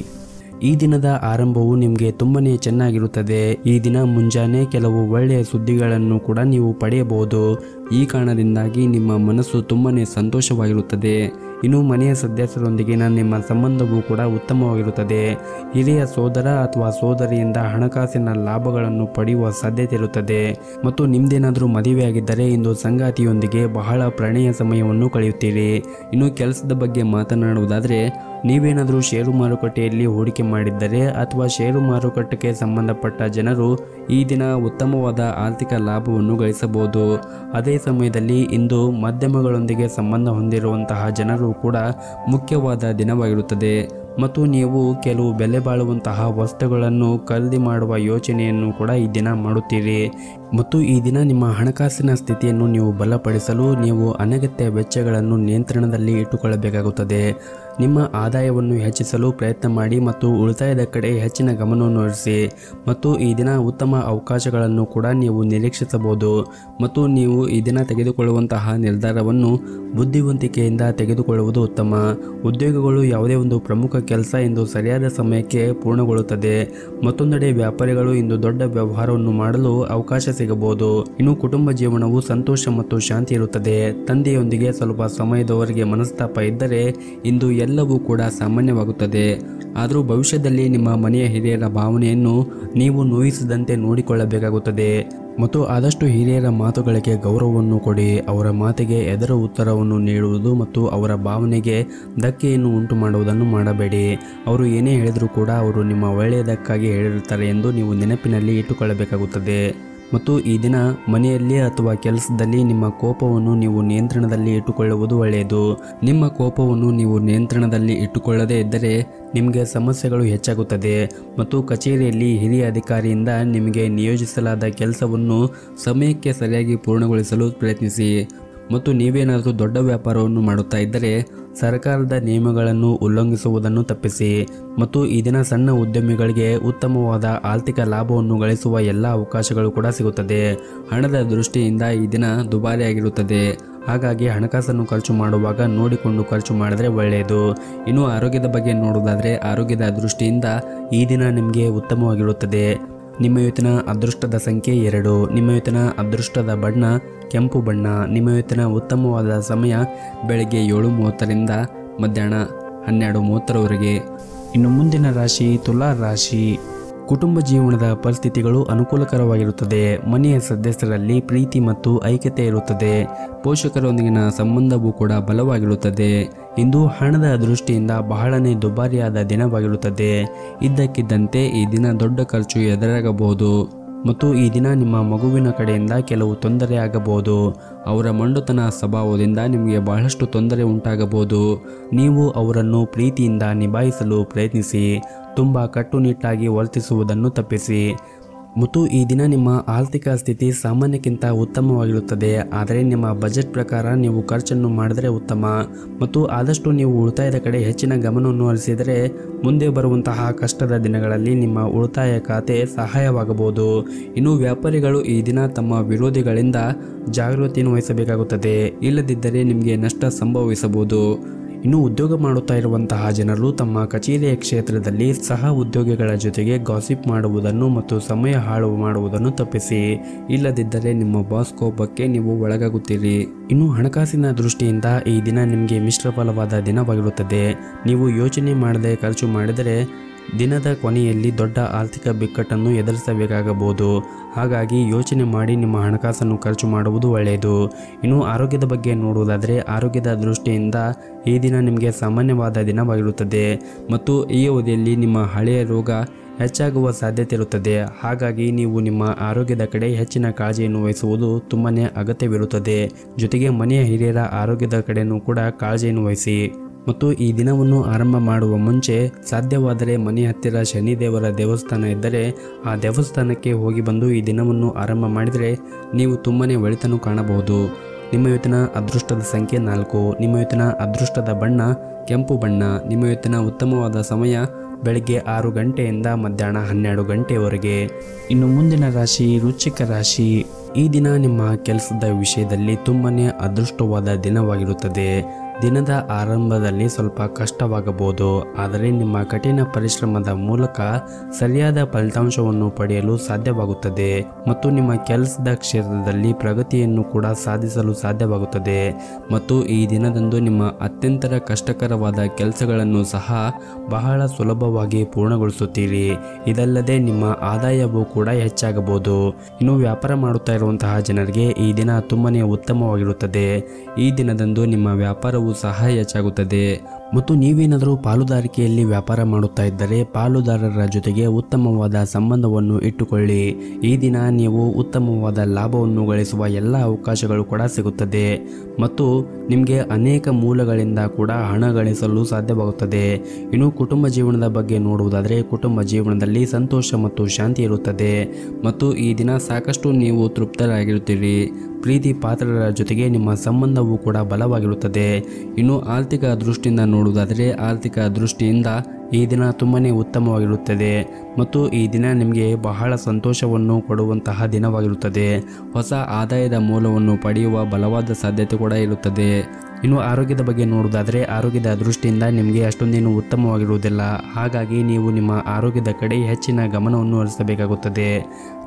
ಈ ದಿನದ ಆರಂಭವು ನಿಮಗೆ ತುಂಬನೇ ಚೆನ್ನಾಗಿರುತ್ತದೆ. ಈ ದಿನ ಮುಂಜಾನೆ ಕೆಲವು ಒಳ್ಳೆಯ ಸುದ್ದಿಗಳನ್ನು ಕೂಡ ನೀವು ಪಡೆಯಬಹುದು. ಈ ಕಾರಣದಿಂದಾಗಿ ನಿಮ್ಮ ಮನಸ್ಸು ತುಂಬನೇ ಸಂತೋಷವಾಗಿರುತ್ತದೆ. ಇನ್ನು ಮನೆಯ ಸದಸ್ಯರೊಂದಿಗಿನ ನಿಮ್ಮ ಸಂಬಂಧವೂ ಕೂಡ ಉತ್ತಮವಾಗಿರುತ್ತದೆ. ಹಿರಿಯ ಸೋದರ ಅಥವಾ ಸೋದರಿಯಿಂದ ಹಣಕಾಸಿನ ಲಾಭಗಳನ್ನು ಪಡೆಯುವ ಸಾಧ್ಯತೆ ಇರುತ್ತದೆ. ಮತ್ತು ನಿಮ್ದೇನಾದರೂ ಮದುವೆಯಾಗಿದ್ದರೆ ಇಂದು ಸಂಗಾತಿಯೊಂದಿಗೆ ಬಹಳ ಪ್ರಣಯ ಸಮಯವನ್ನು ಕಳೆಯುತ್ತೀರಿ. ಇನ್ನು ಕೆಲಸದ ಬಗ್ಗೆ ಮಾತನಾಡುವುದಾದರೆ ನೀವೇನಾದರೂ ಷೇರು ಮಾರುಕಟ್ಟೆಯಲ್ಲಿ ಹೂಡಿಕೆ ಮಾಡಿದ್ದರೆ ಅಥವಾ ಷೇರು ಮಾರುಕಟ್ಟೆಗೆ ಸಂಬಂಧಪಟ್ಟ ಜನರು ಈ ದಿನ ಉತ್ತಮವಾದ ಆರ್ಥಿಕ ಲಾಭವನ್ನು ಗಳಿಸಬಹುದು. ಅದೇ ಸಮಯದಲ್ಲಿ ಇಂದು ಮಾಧ್ಯಮಗಳೊಂದಿಗೆ ಸಂಬಂಧ ಹೊಂದಿರುವಂತಹ ಜನರು ಕೂಡ ಮುಖ್ಯವಾದ ದಿನವಾಗಿರುತ್ತದೆ. ಮತ್ತು ನೀವು ಕೆಲವು ಬೆಲೆ ಬಾಳುವಂತಹ ವಸ್ತುಗಳನ್ನು ಖರೀದಿ ಮಾಡುವ ಯೋಚನೆಯನ್ನು ಕೂಡ ಈ ದಿನ ಮಾಡುತ್ತೀರಿ. ಮತ್ತು ಈ ದಿನ ನಿಮ್ಮ ಹಣಕಾಸಿನ ಸ್ಥಿತಿಯನ್ನು ನೀವು ಬಲಪಡಿಸಲು ನೀವು ಅನಗತ್ಯ ವೆಚ್ಚಗಳನ್ನು ನಿಯಂತ್ರಣದಲ್ಲಿ ಇಟ್ಟುಕೊಳ್ಳಬೇಕಾಗುತ್ತದೆ. ನಿಮ್ಮ ಆದಾಯವನ್ನು ಹೆಚ್ಚಿಸಲು ಪ್ರಯತ್ನ ಮಾಡಿ ಮತ್ತು ಉಳಿತಾಯದ ಕಡೆ ಹೆಚ್ಚಿನ ಗಮನವನ್ನು ಹರಿಸಿ. ಮತ್ತು ಈ ದಿನ ಉತ್ತಮ ಅವಕಾಶಗಳನ್ನು ಕೂಡ ನೀವು ನಿರೀಕ್ಷಿಸಬಹುದು. ಮತ್ತು ನೀವು ಈ ದಿನ ತೆಗೆದುಕೊಳ್ಳುವಂತಹ ನಿರ್ಧಾರವನ್ನು ಬುದ್ಧಿವಂತಿಕೆಯಿಂದ ತೆಗೆದುಕೊಳ್ಳುವುದು ಉತ್ತಮ. ಉದ್ಯೋಗಗಳು ಯಾವುದೇ ಒಂದು ಪ್ರಮುಖ ಕೆಲಸ ಇಂದು ಸರಿಯಾದ ಸಮಯಕ್ಕೆ ಪೂರ್ಣಗೊಳ್ಳುತ್ತದೆ. ಮತ್ತೊಂದೆಡೆ ವ್ಯಾಪಾರಿಗಳು ಇಂದು ದೊಡ್ಡ ವ್ಯವಹಾರವನ್ನು ಮಾಡಲು ಅವಕಾಶ ಸಿಗಬಹುದು. ಇನ್ನು ಕುಟುಂಬ ಜೀವನವು ಸಂತೋಷ ಮತ್ತು ಶಾಂತಿ ಇರುತ್ತದೆ. ತಂದೆಯೊಂದಿಗೆ ಸ್ವಲ್ಪ ಸಮಯದವರೆಗೆ ಮನಸ್ತಾಪ ಇದ್ದರೆ ಇಂದು ಎಲ್ಲವೂ ಕೂಡ ಸಾಮಾನ್ಯವಾಗುತ್ತದೆ. ಆದರೂ ಭವಿಷ್ಯದಲ್ಲಿ ನಿಮ್ಮ ಮನೆಯ ಹಿರಿಯರ ಭಾವನೆಯನ್ನು ನೀವು ನೋಯಿಸದಂತೆ ನೋಡಿಕೊಳ್ಳಬೇಕಾಗುತ್ತದೆ. ಮತ್ತು ಆದಷ್ಟು ಹಿರಿಯರ ಮಾತುಗಳಿಗೆ ಗೌರವವನ್ನು ಕೊಡಿ. ಅವರ ಮಾತಿಗೆ ಎದರ ಉತ್ತರವನ್ನು ನೀಡುವುದು ಮತ್ತು ಅವರ ಭಾವನೆಗೆ ಧಕ್ಕೆಯನ್ನು ಉಂಟು ಮಾಡುವುದನ್ನು ಮಾಡಬೇಡಿ. ಅವರು ಏನೇ ಹೇಳಿದರೂ ಕೂಡ ಅವರು ನಿಮ್ಮ ಒಳ್ಳೆಯದಕ್ಕಾಗಿ ಹೇಳಿರುತ್ತಾರೆ ಎಂದು ನೀವು ನೆನಪಿನಲ್ಲಿ ಇಟ್ಟುಕೊಳ್ಳಬೇಕಾಗುತ್ತದೆ. ಮತ್ತು ಈ ದಿನ ಮನೆಯಲ್ಲಿ ಅಥವಾ ಕೆಲಸದಲ್ಲಿ ನಿಮ್ಮ ಕೋಪವನ್ನು ನೀವು ನಿಯಂತ್ರಣದಲ್ಲಿ ಇಟ್ಟುಕೊಳ್ಳುವುದು ಒಳ್ಳೆಯದು. ನಿಮ್ಮ ಕೋಪವನ್ನು ನೀವು ನಿಯಂತ್ರಣದಲ್ಲಿ ಇಟ್ಟುಕೊಳ್ಳದೇ ಇದ್ದರೆ ನಿಮಗೆ ಸಮಸ್ಯೆಗಳು ಹೆಚ್ಚಾಗುತ್ತದೆ. ಮತ್ತು ಕಚೇರಿಯಲ್ಲಿ ಹಿರಿಯ ಅಧಿಕಾರಿಯಿಂದ ನಿಮಗೆ ನಿಯೋಜಿಸಲಾದ ಕೆಲಸವನ್ನು ಸಮಯಕ್ಕೆ ಸರಿಯಾಗಿ ಪೂರ್ಣಗೊಳಿಸಲು ಪ್ರಯತ್ನಿಸಿ. ಮತ್ತು ನೀವೇನಾದರೂ ದೊಡ್ಡ ವ್ಯಾಪಾರವನ್ನು ಮಾಡುತ್ತಾ ಇದ್ದರೆ ಸರ್ಕಾರದ ನಿಯಮಗಳನ್ನು ಉಲ್ಲಂಘಿಸುವುದನ್ನು ತಪ್ಪಿಸಿ. ಮತ್ತು ಈ ದಿನ ಸಣ್ಣ ಉದ್ಯಮಿಗಳಿಗೆ ಉತ್ತಮವಾದ ಆರ್ಥಿಕ ಲಾಭವನ್ನು ಗಳಿಸುವ ಎಲ್ಲ ಅವಕಾಶಗಳು ಕೂಡ ಸಿಗುತ್ತದೆ. ಹಣದ ದೃಷ್ಟಿಯಿಂದ ಈ ದಿನ ದುಬಾರಿಯಾಗಿರುತ್ತದೆ. ಹಾಗಾಗಿ ಹಣಕಾಸನ್ನು ಖರ್ಚು ಮಾಡುವಾಗ ನೋಡಿಕೊಂಡು ಖರ್ಚು ಮಾಡಿದರೆ ಒಳ್ಳೆಯದು. ಇನ್ನು ಆರೋಗ್ಯದ ಬಗ್ಗೆ ನೋಡುವುದಾದರೆ ಆರೋಗ್ಯದ ದೃಷ್ಟಿಯಿಂದ ಈ ದಿನ ನಿಮಗೆ ಉತ್ತಮವಾಗಿರುತ್ತದೆ. ನಿಮ್ಮ ಇವತ್ತಿನ ಅದೃಷ್ಟದ ಸಂಖ್ಯೆ 2. ನಿಮ್ಮ ಇವತ್ತಿನ ಅದೃಷ್ಟದ ಬಣ್ಣ ಕೆಂಪು ಬಣ್ಣ. ನಿಮ್ಮ ಇವತ್ತಿನ ಉತ್ತಮವಾದ ಸಮಯ ಬೆಳಗ್ಗೆ 7:30ರಿಂದ ಮಧ್ಯಾಹ್ನ 12:30ರವರೆಗೆ. ಇನ್ನು ಮುಂದಿನ ರಾಶಿ ತುಲಾ ರಾಶಿ. ಕುಟುಂಬ ಜೀವನದ ಪರಿಸ್ಥಿತಿಗಳು ಅನುಕೂಲಕರವಾಗಿರುತ್ತದೆ. ಮನೆಯ ಸದಸ್ಯರಲ್ಲಿ ಪ್ರೀತಿ ಮತ್ತು ಐಕ್ಯತೆ ಇರುತ್ತದೆ. ಪೋಷಕರೊಂದಿಗಿನ ಸಂಬಂಧವೂ ಕೂಡ ಬಲವಾಗಿರುತ್ತದೆ. ಇಂದು ಹಣದ ದೃಷ್ಟಿಯಿಂದ ಬಹಳನೇ ದುಬಾರಿಯಾದ ದಿನವಾಗಿರುತ್ತದೆ. ಇದ್ದಕ್ಕಿದ್ದಂತೆ ಈ ದಿನ ದೊಡ್ಡ ಖರ್ಚು ಎದುರಾಗಬಹುದು. ಮತ್ತು ಈ ದಿನ ನಿಮ್ಮ ಮಗುವಿನ ಕಡೆಯಿಂದ ಕೆಲವು ತೊಂದರೆ ಆಗಬಹುದು. ಅವರ ಮಂಡುತನ ಸ್ವಭಾವದಿಂದ ನಿಮಗೆ ಬಹಳಷ್ಟು ತೊಂದರೆ ಉಂಟಾಗಬಹುದು. ನೀವು ಅವರನ್ನು ಪ್ರೀತಿಯಿಂದ ನಿಭಾಯಿಸಲು ಪ್ರಯತ್ನಿಸಿ. ತುಂಬ ಕಟ್ಟುನಿಟ್ಟಾಗಿ ವರ್ತಿಸುವುದನ್ನು ತಪ್ಪಿಸಿ. ಮತ್ತು ಈ ದಿನ ನಿಮ್ಮ ಆರ್ಥಿಕ ಸ್ಥಿತಿ ಸಾಮಾನ್ಯಕ್ಕಿಂತ ಉತ್ತಮವಾಗಿರುತ್ತದೆ. ಆದರೆ ನಿಮ್ಮ ಬಜೆಟ್ ಪ್ರಕಾರ ನೀವು ಖರ್ಚನ್ನು ಮಾಡಿದರೆ ಉತ್ತಮ. ಮತ್ತು ಆದಷ್ಟು ನೀವು ಉಳಿತಾಯದ ಕಡೆ ಹೆಚ್ಚಿನ ಗಮನವನ್ನು ಹರಿಸಿದರೆ ಮುಂದೆ ಬರುವಂತಹ ಕಷ್ಟದ ದಿನಗಳಲ್ಲಿ ನಿಮ್ಮ ಉಳಿತಾಯ ಖಾತೆ ಸಹಾಯವಾಗಬಹುದು. ಇನ್ನು ವ್ಯಾಪಾರಿಗಳು ಈ ದಿನ ತಮ್ಮ ವಿರೋಧಿಗಳಿಂದ ಜಾಗೃತಿಯನ್ನು ವಹಿಸಬೇಕಾಗುತ್ತದೆ. ಇಲ್ಲದಿದ್ದರೆ ನಿಮಗೆ ನಷ್ಟ ಸಂಭವಿಸಬಹುದು. ಇನ್ನು ಉದ್ಯೋಗ ಮಾಡುತ್ತಾ ಇರುವಂತಹ ಜನರು ತಮ್ಮ ಕಚೇರಿಯ ಕ್ಷೇತ್ರದಲ್ಲಿ ಸಹ ಉದ್ಯೋಗಿಗಳ ಜೊತೆಗೆ ಗಾಸಿಪ್ ಮಾಡುವುದನ್ನು ಮತ್ತು ಸಮಯ ಹಾಳು ಮಾಡುವುದನ್ನು ತಪ್ಪಿಸಿ. ಇಲ್ಲದಿದ್ದರೆ ನಿಮ್ಮ ಬಾಸ್ ಕೋಪಕ್ಕೆ ನೀವು ಒಳಗಾಗುತ್ತೀರಿ. ಇನ್ನು ಹಣಕಾಸಿನ ದೃಷ್ಟಿಯಿಂದ ಈ ದಿನ ನಿಮಗೆ ಮಿಶ್ರ ಫಲವಾದ ದಿನವಾಗಿರುತ್ತದೆ. ನೀವು ಯೋಚನೆ ಮಾಡದೆ ಖರ್ಚು ಮಾಡಿದರೆ ದಿನದ ಕೊನೆಯಲ್ಲಿ ದೊಡ್ಡ ಆರ್ಥಿಕ ಬಿಕ್ಕಟ್ಟನ್ನು ಎದುರಿಸಬೇಕಾಗಬಹುದು. ಹಾಗಾಗಿ ಯೋಚನೆ ಮಾಡಿ ನಿಮ್ಮ ಹಣಕಾಸನ್ನು ಖರ್ಚು ಮಾಡುವುದು ಒಳ್ಳೆಯದು. ಇನ್ನು ಆರೋಗ್ಯದ ಬಗ್ಗೆ ನೋಡುವುದಾದರೆ ಆರೋಗ್ಯದ ದೃಷ್ಟಿಯಿಂದ ಈ ದಿನ ನಿಮಗೆ ಸಾಮಾನ್ಯವಾದ ದಿನವಾಗಿರುತ್ತದೆ. ಮತ್ತು ಈ ಅವಧಿಯಲ್ಲಿ ನಿಮ್ಮ ಹಳೆಯ ರೋಗ ಹೆಚ್ಚಾಗುವ ಸಾಧ್ಯತೆ ಇರುತ್ತದೆ. ಹಾಗಾಗಿ ನೀವು ನಿಮ್ಮ ಆರೋಗ್ಯದ ಕಡೆ ಹೆಚ್ಚಿನ ಕಾಳಜಿಯನ್ನು ವಹಿಸುವುದು ತುಂಬಾ ಅಗತ್ಯವಿರುತ್ತದೆ. ಜೊತೆಗೆ ಮನೆಯ ಹಿರಿಯರ ಆರೋಗ್ಯದ ಕಡೆಯೂ ಕೂಡ ಕಾಳಜಿಯನ್ನು ವಹಿಸಿ. ಮತ್ತು ಈ ದಿನವನ್ನು ಆರಂಭ ಮಾಡುವ ಮುಂಚೆ ಸಾಧ್ಯವಾದರೆ ಮನೆ ಹತ್ತಿರ ಶನಿದೇವರ ದೇವಸ್ಥಾನ ಇದ್ದರೆ ಆ ದೇವಸ್ಥಾನಕ್ಕೆ ಹೋಗಿ ಬಂದು ಈ ದಿನವನ್ನು ಆರಂಭ ಮಾಡಿದರೆ ನೀವು ತುಂಬಾ ಒಳಿತನ್ನು ಕಾಣಬಹುದು. ನಿಮ್ಮ ಇವತ್ತಿನ ಅದೃಷ್ಟದ ಸಂಖ್ಯೆ 4. ನಿಮ್ಮ ಇವತ್ತಿನ ಅದೃಷ್ಟದ ಬಣ್ಣ ಕೆಂಪು ಬಣ್ಣ. ನಿಮ್ಮ ಇವತ್ತಿನ ಉತ್ತಮವಾದ ಸಮಯ ಬೆಳಗ್ಗೆ 6 ಗಂಟೆಯಿಂದ ಮಧ್ಯಾಹ್ನ 12 ಗಂಟೆಯವರೆಗೆ. ಇನ್ನು ಮುಂದಿನ ರಾಶಿ ವೃಶ್ಚಿಕ ರಾಶಿ. ಈ ದಿನ ನಿಮ್ಮ ಕೆಲಸದ ವಿಷಯದಲ್ಲಿ ತುಂಬನೇ ಅದೃಷ್ಟವಾದ ದಿನವಾಗಿರುತ್ತದೆ. ದಿನದ ಆರಂಭದಲ್ಲಿ ಸ್ವಲ್ಪ ಕಷ್ಟವಾಗಬಹುದು, ಆದರೆ ನಿಮ್ಮ ಕಠಿಣ ಪರಿಶ್ರಮದ ಮೂಲಕ ಸರಿಯಾದ ಫಲಿತಾಂಶವನ್ನು ಪಡೆಯಲು ಸಾಧ್ಯವಾಗುತ್ತದೆ ಮತ್ತು ನಿಮ್ಮ ಕೆಲಸದ ಕ್ಷೇತ್ರದಲ್ಲಿ ಪ್ರಗತಿಯನ್ನು ಕೂಡ ಸಾಧಿಸಲು ಸಾಧ್ಯವಾಗುತ್ತದೆ. ಮತ್ತು ಈ ದಿನದಂದು ನಿಮ್ಮ ಅತ್ಯಂತ ಕಷ್ಟಕರವಾದ ಕೆಲಸಗಳನ್ನು ಸಹ ಬಹಳ ಸುಲಭವಾಗಿ ಪೂರ್ಣಗೊಳಿಸುತ್ತೀರಿ. ಇದಲ್ಲದೆ ನಿಮ್ಮ ಆದಾಯವೂ ಕೂಡ ಹೆಚ್ಚಾಗಬಹುದು. ಇನ್ನು ವ್ಯಾಪಾರ ಮಾಡುತ್ತಾ ಇರುವಂತಹ ಜನರಿಗೆ ಈ ದಿನ ತುಂಬನೇ ಉತ್ತಮವಾಗಿರುತ್ತದೆ. ಈ ದಿನದಂದು ನಿಮ್ಮ ವ್ಯಾಪಾರವು ಸಹ ಹೆಚ್ಚಾಗುತ್ತದೆ. ಮತ್ತು ನೀವೇನಾದರೂ ಪಾಲುದಾರಿಕೆಯಲ್ಲಿ ವ್ಯಾಪಾರ ಮಾಡುತ್ತಾ ಇದ್ದರೆ ಪಾಲುದಾರರ ಜೊತೆಗೆ ಉತ್ತಮವಾದ ಸಂಬಂಧವನ್ನು ಇಟ್ಟುಕೊಳ್ಳಿ. ಈ ದಿನ ನೀವು ಉತ್ತಮವಾದ ಲಾಭವನ್ನು ಗಳಿಸುವ ಎಲ್ಲ ಅವಕಾಶಗಳು ಕೂಡ ಸಿಗುತ್ತದೆ ಮತ್ತು ನಿಮಗೆ ಅನೇಕ ಮೂಲಗಳಿಂದ ಕೂಡ ಹಣ ಗಳಿಸಲು ಸಾಧ್ಯವಾಗುತ್ತದೆ. ಇನ್ನು ಕುಟುಂಬ ಜೀವನದ ಬಗ್ಗೆ ನೋಡುವುದಾದರೆ ಕುಟುಂಬ ಜೀವನದಲ್ಲಿ ಸಂತೋಷ ಮತ್ತು ಶಾಂತಿ ಇರುತ್ತದೆ ಮತ್ತು ಈ ದಿನ ಸಾಕಷ್ಟು ನೀವು ತೃಪ್ತರಾಗಿರುತ್ತೀರಿ. ಪ್ರೀತಿ ಪಾತ್ರರ ಜೊತೆಗೆ ನಿಮ್ಮ ಸಂಬಂಧವೂ ಕೂಡ ಬಲವಾಗಿರುತ್ತದೆ. ಇನ್ನು ಆರ್ಥಿಕ ದೃಷ್ಟಿಯಿಂದ ನೋಡುವುದಾದರೆ ಆರ್ಥಿಕ ದೃಷ್ಟಿಯಿಂದ ಈ ದಿನ ತುಂಬನೇ ಉತ್ತಮವಾಗಿರುತ್ತದೆ ಮತ್ತು ಈ ದಿನ ನಿಮಗೆ ಬಹಳ ಸಂತೋಷವನ್ನು ಕೊಡುವಂತಹ ದಿನವಾಗಿರುತ್ತದೆ. ಹೊಸ ಆದಾಯದ ಮೂಲವನ್ನು ಪಡೆಯುವ ಬಲವಾದ ಸಾಧ್ಯತೆ ಕೂಡ ಇರುತ್ತದೆ. ಇನ್ನು ಆರೋಗ್ಯದ ಬಗ್ಗೆ ನೋಡುವುದಾದರೆ ಆರೋಗ್ಯದ ದೃಷ್ಟಿಯಿಂದ ನಿಮಗೆ ಅಷ್ಟೊಂದೇನು ಉತ್ತಮವಾಗಿರುವುದಿಲ್ಲ. ಹಾಗಾಗಿ ನೀವು ನಿಮ್ಮ ಆರೋಗ್ಯದ ಕಡೆ ಹೆಚ್ಚಿನ ಗಮನವನ್ನು ಹರಿಸಬೇಕಾಗುತ್ತದೆ.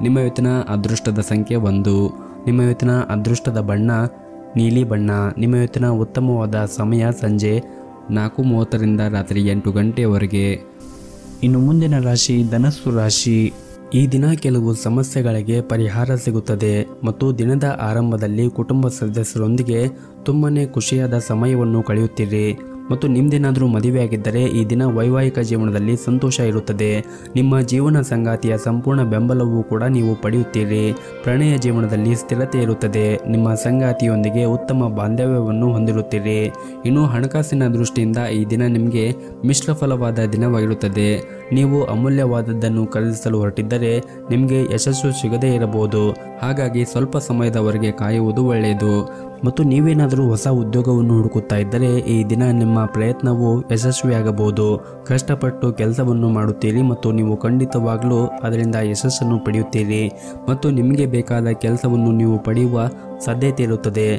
ನಿಮ್ಮ ಇವತ್ತಿನ ಅದೃಷ್ಟದ ಸಂಖ್ಯೆ 1. ನಿಮ್ಮ ಇವತ್ತಿನ ಅದೃಷ್ಟದ ಬಣ್ಣ ನೀಲಿ ಬಣ್ಣ. ನಿಮ್ಮ ಇವತ್ತಿನ ಉತ್ತಮವಾದ ಸಮಯ ಸಂಜೆ 4:30ರಿಂದ ರಾತ್ರಿ 8 ಗಂಟೆಯವರೆಗೆ. ಇನ್ನು ಮುಂದಿನ ರಾಶಿ ಧನಸ್ಸು ರಾಶಿ. ಈ ದಿನ ಕೆಲವು ಸಮಸ್ಯೆಗಳಿಗೆ ಪರಿಹಾರ ಸಿಗುತ್ತದೆ ಮತ್ತು ದಿನದ ಆರಂಭದಲ್ಲಿ ಕುಟುಂಬ ಸದಸ್ಯರೊಂದಿಗೆ ತುಂಬನೇ ಖುಷಿಯಾದ ಸಮಯವನ್ನು ಕಳೆಯುತ್ತೀರಿ. ಮತ್ತು ನಿಮ್ದೇನಾದರೂ ಮದುವೆಯಾಗಿದ್ದರೆ ಈ ದಿನ ವೈವಾಹಿಕ ಜೀವನದಲ್ಲಿ ಸಂತೋಷ ಇರುತ್ತದೆ. ನಿಮ್ಮ ಜೀವನ ಸಂಗಾತಿಯ ಸಂಪೂರ್ಣ ಬೆಂಬಲವೂ ಕೂಡ ನೀವು ಪಡೆಯುತ್ತೀರಿ. ಪ್ರಣಯ ಜೀವನದಲ್ಲಿ ಸ್ಥಿರತೆ ಇರುತ್ತದೆ. ನಿಮ್ಮ ಸಂಗಾತಿಯೊಂದಿಗೆ ಉತ್ತಮ ಬಾಂಧವ್ಯವನ್ನು ಹೊಂದಿರುತ್ತೀರಿ. ಇನ್ನು ಹಣಕಾಸಿನ ದೃಷ್ಟಿಯಿಂದ ಈ ದಿನ ನಿಮಗೆ ಮಿಶ್ರ ಫಲವಾದ ದಿನವಾಗಿರುತ್ತದೆ. ನೀವು ಅಮೂಲ್ಯವಾದದ್ದನ್ನು ಖರೀದಿಸಲು ಹೊರಟಿದ್ದರೆ ನಿಮಗೆ ಯಶಸ್ಸು ಸಿಗದೇ ಇರಬಹುದು. ಹಾಗಾಗಿ ಸ್ವಲ್ಪ ಸಮಯದವರೆಗೆ ಕಾಯುವುದು ಒಳ್ಳೆಯದು. ಮತ್ತು ನೀವೇನಾದರೂ ಹೊಸ ಉದ್ಯೋಗವನ್ನು ಹುಡುಕುತ್ತಾ ಇದ್ದರೆ ಈ ದಿನ ನಿಮ್ಮ ಪ್ರಯತ್ನವು ಯಶಸ್ವಿಯಾಗಬಹುದು. ಕಷ್ಟಪಟ್ಟು ಕೆಲಸವನ್ನು ಮಾಡುತ್ತೀರಿ ಮತ್ತು ನೀವು ಖಂಡಿತವಾಗಲೂ ಅದರಿಂದ ಯಶಸ್ಸನ್ನು ಪಡೆಯುತ್ತೀರಿ ಮತ್ತು ನಿಮಗೆ ಬೇಕಾದ ಕೆಲಸವನ್ನು ನೀವು ಪಡೆಯುವ ಸಾಧ್ಯತೆ ಇರುತ್ತದೆ.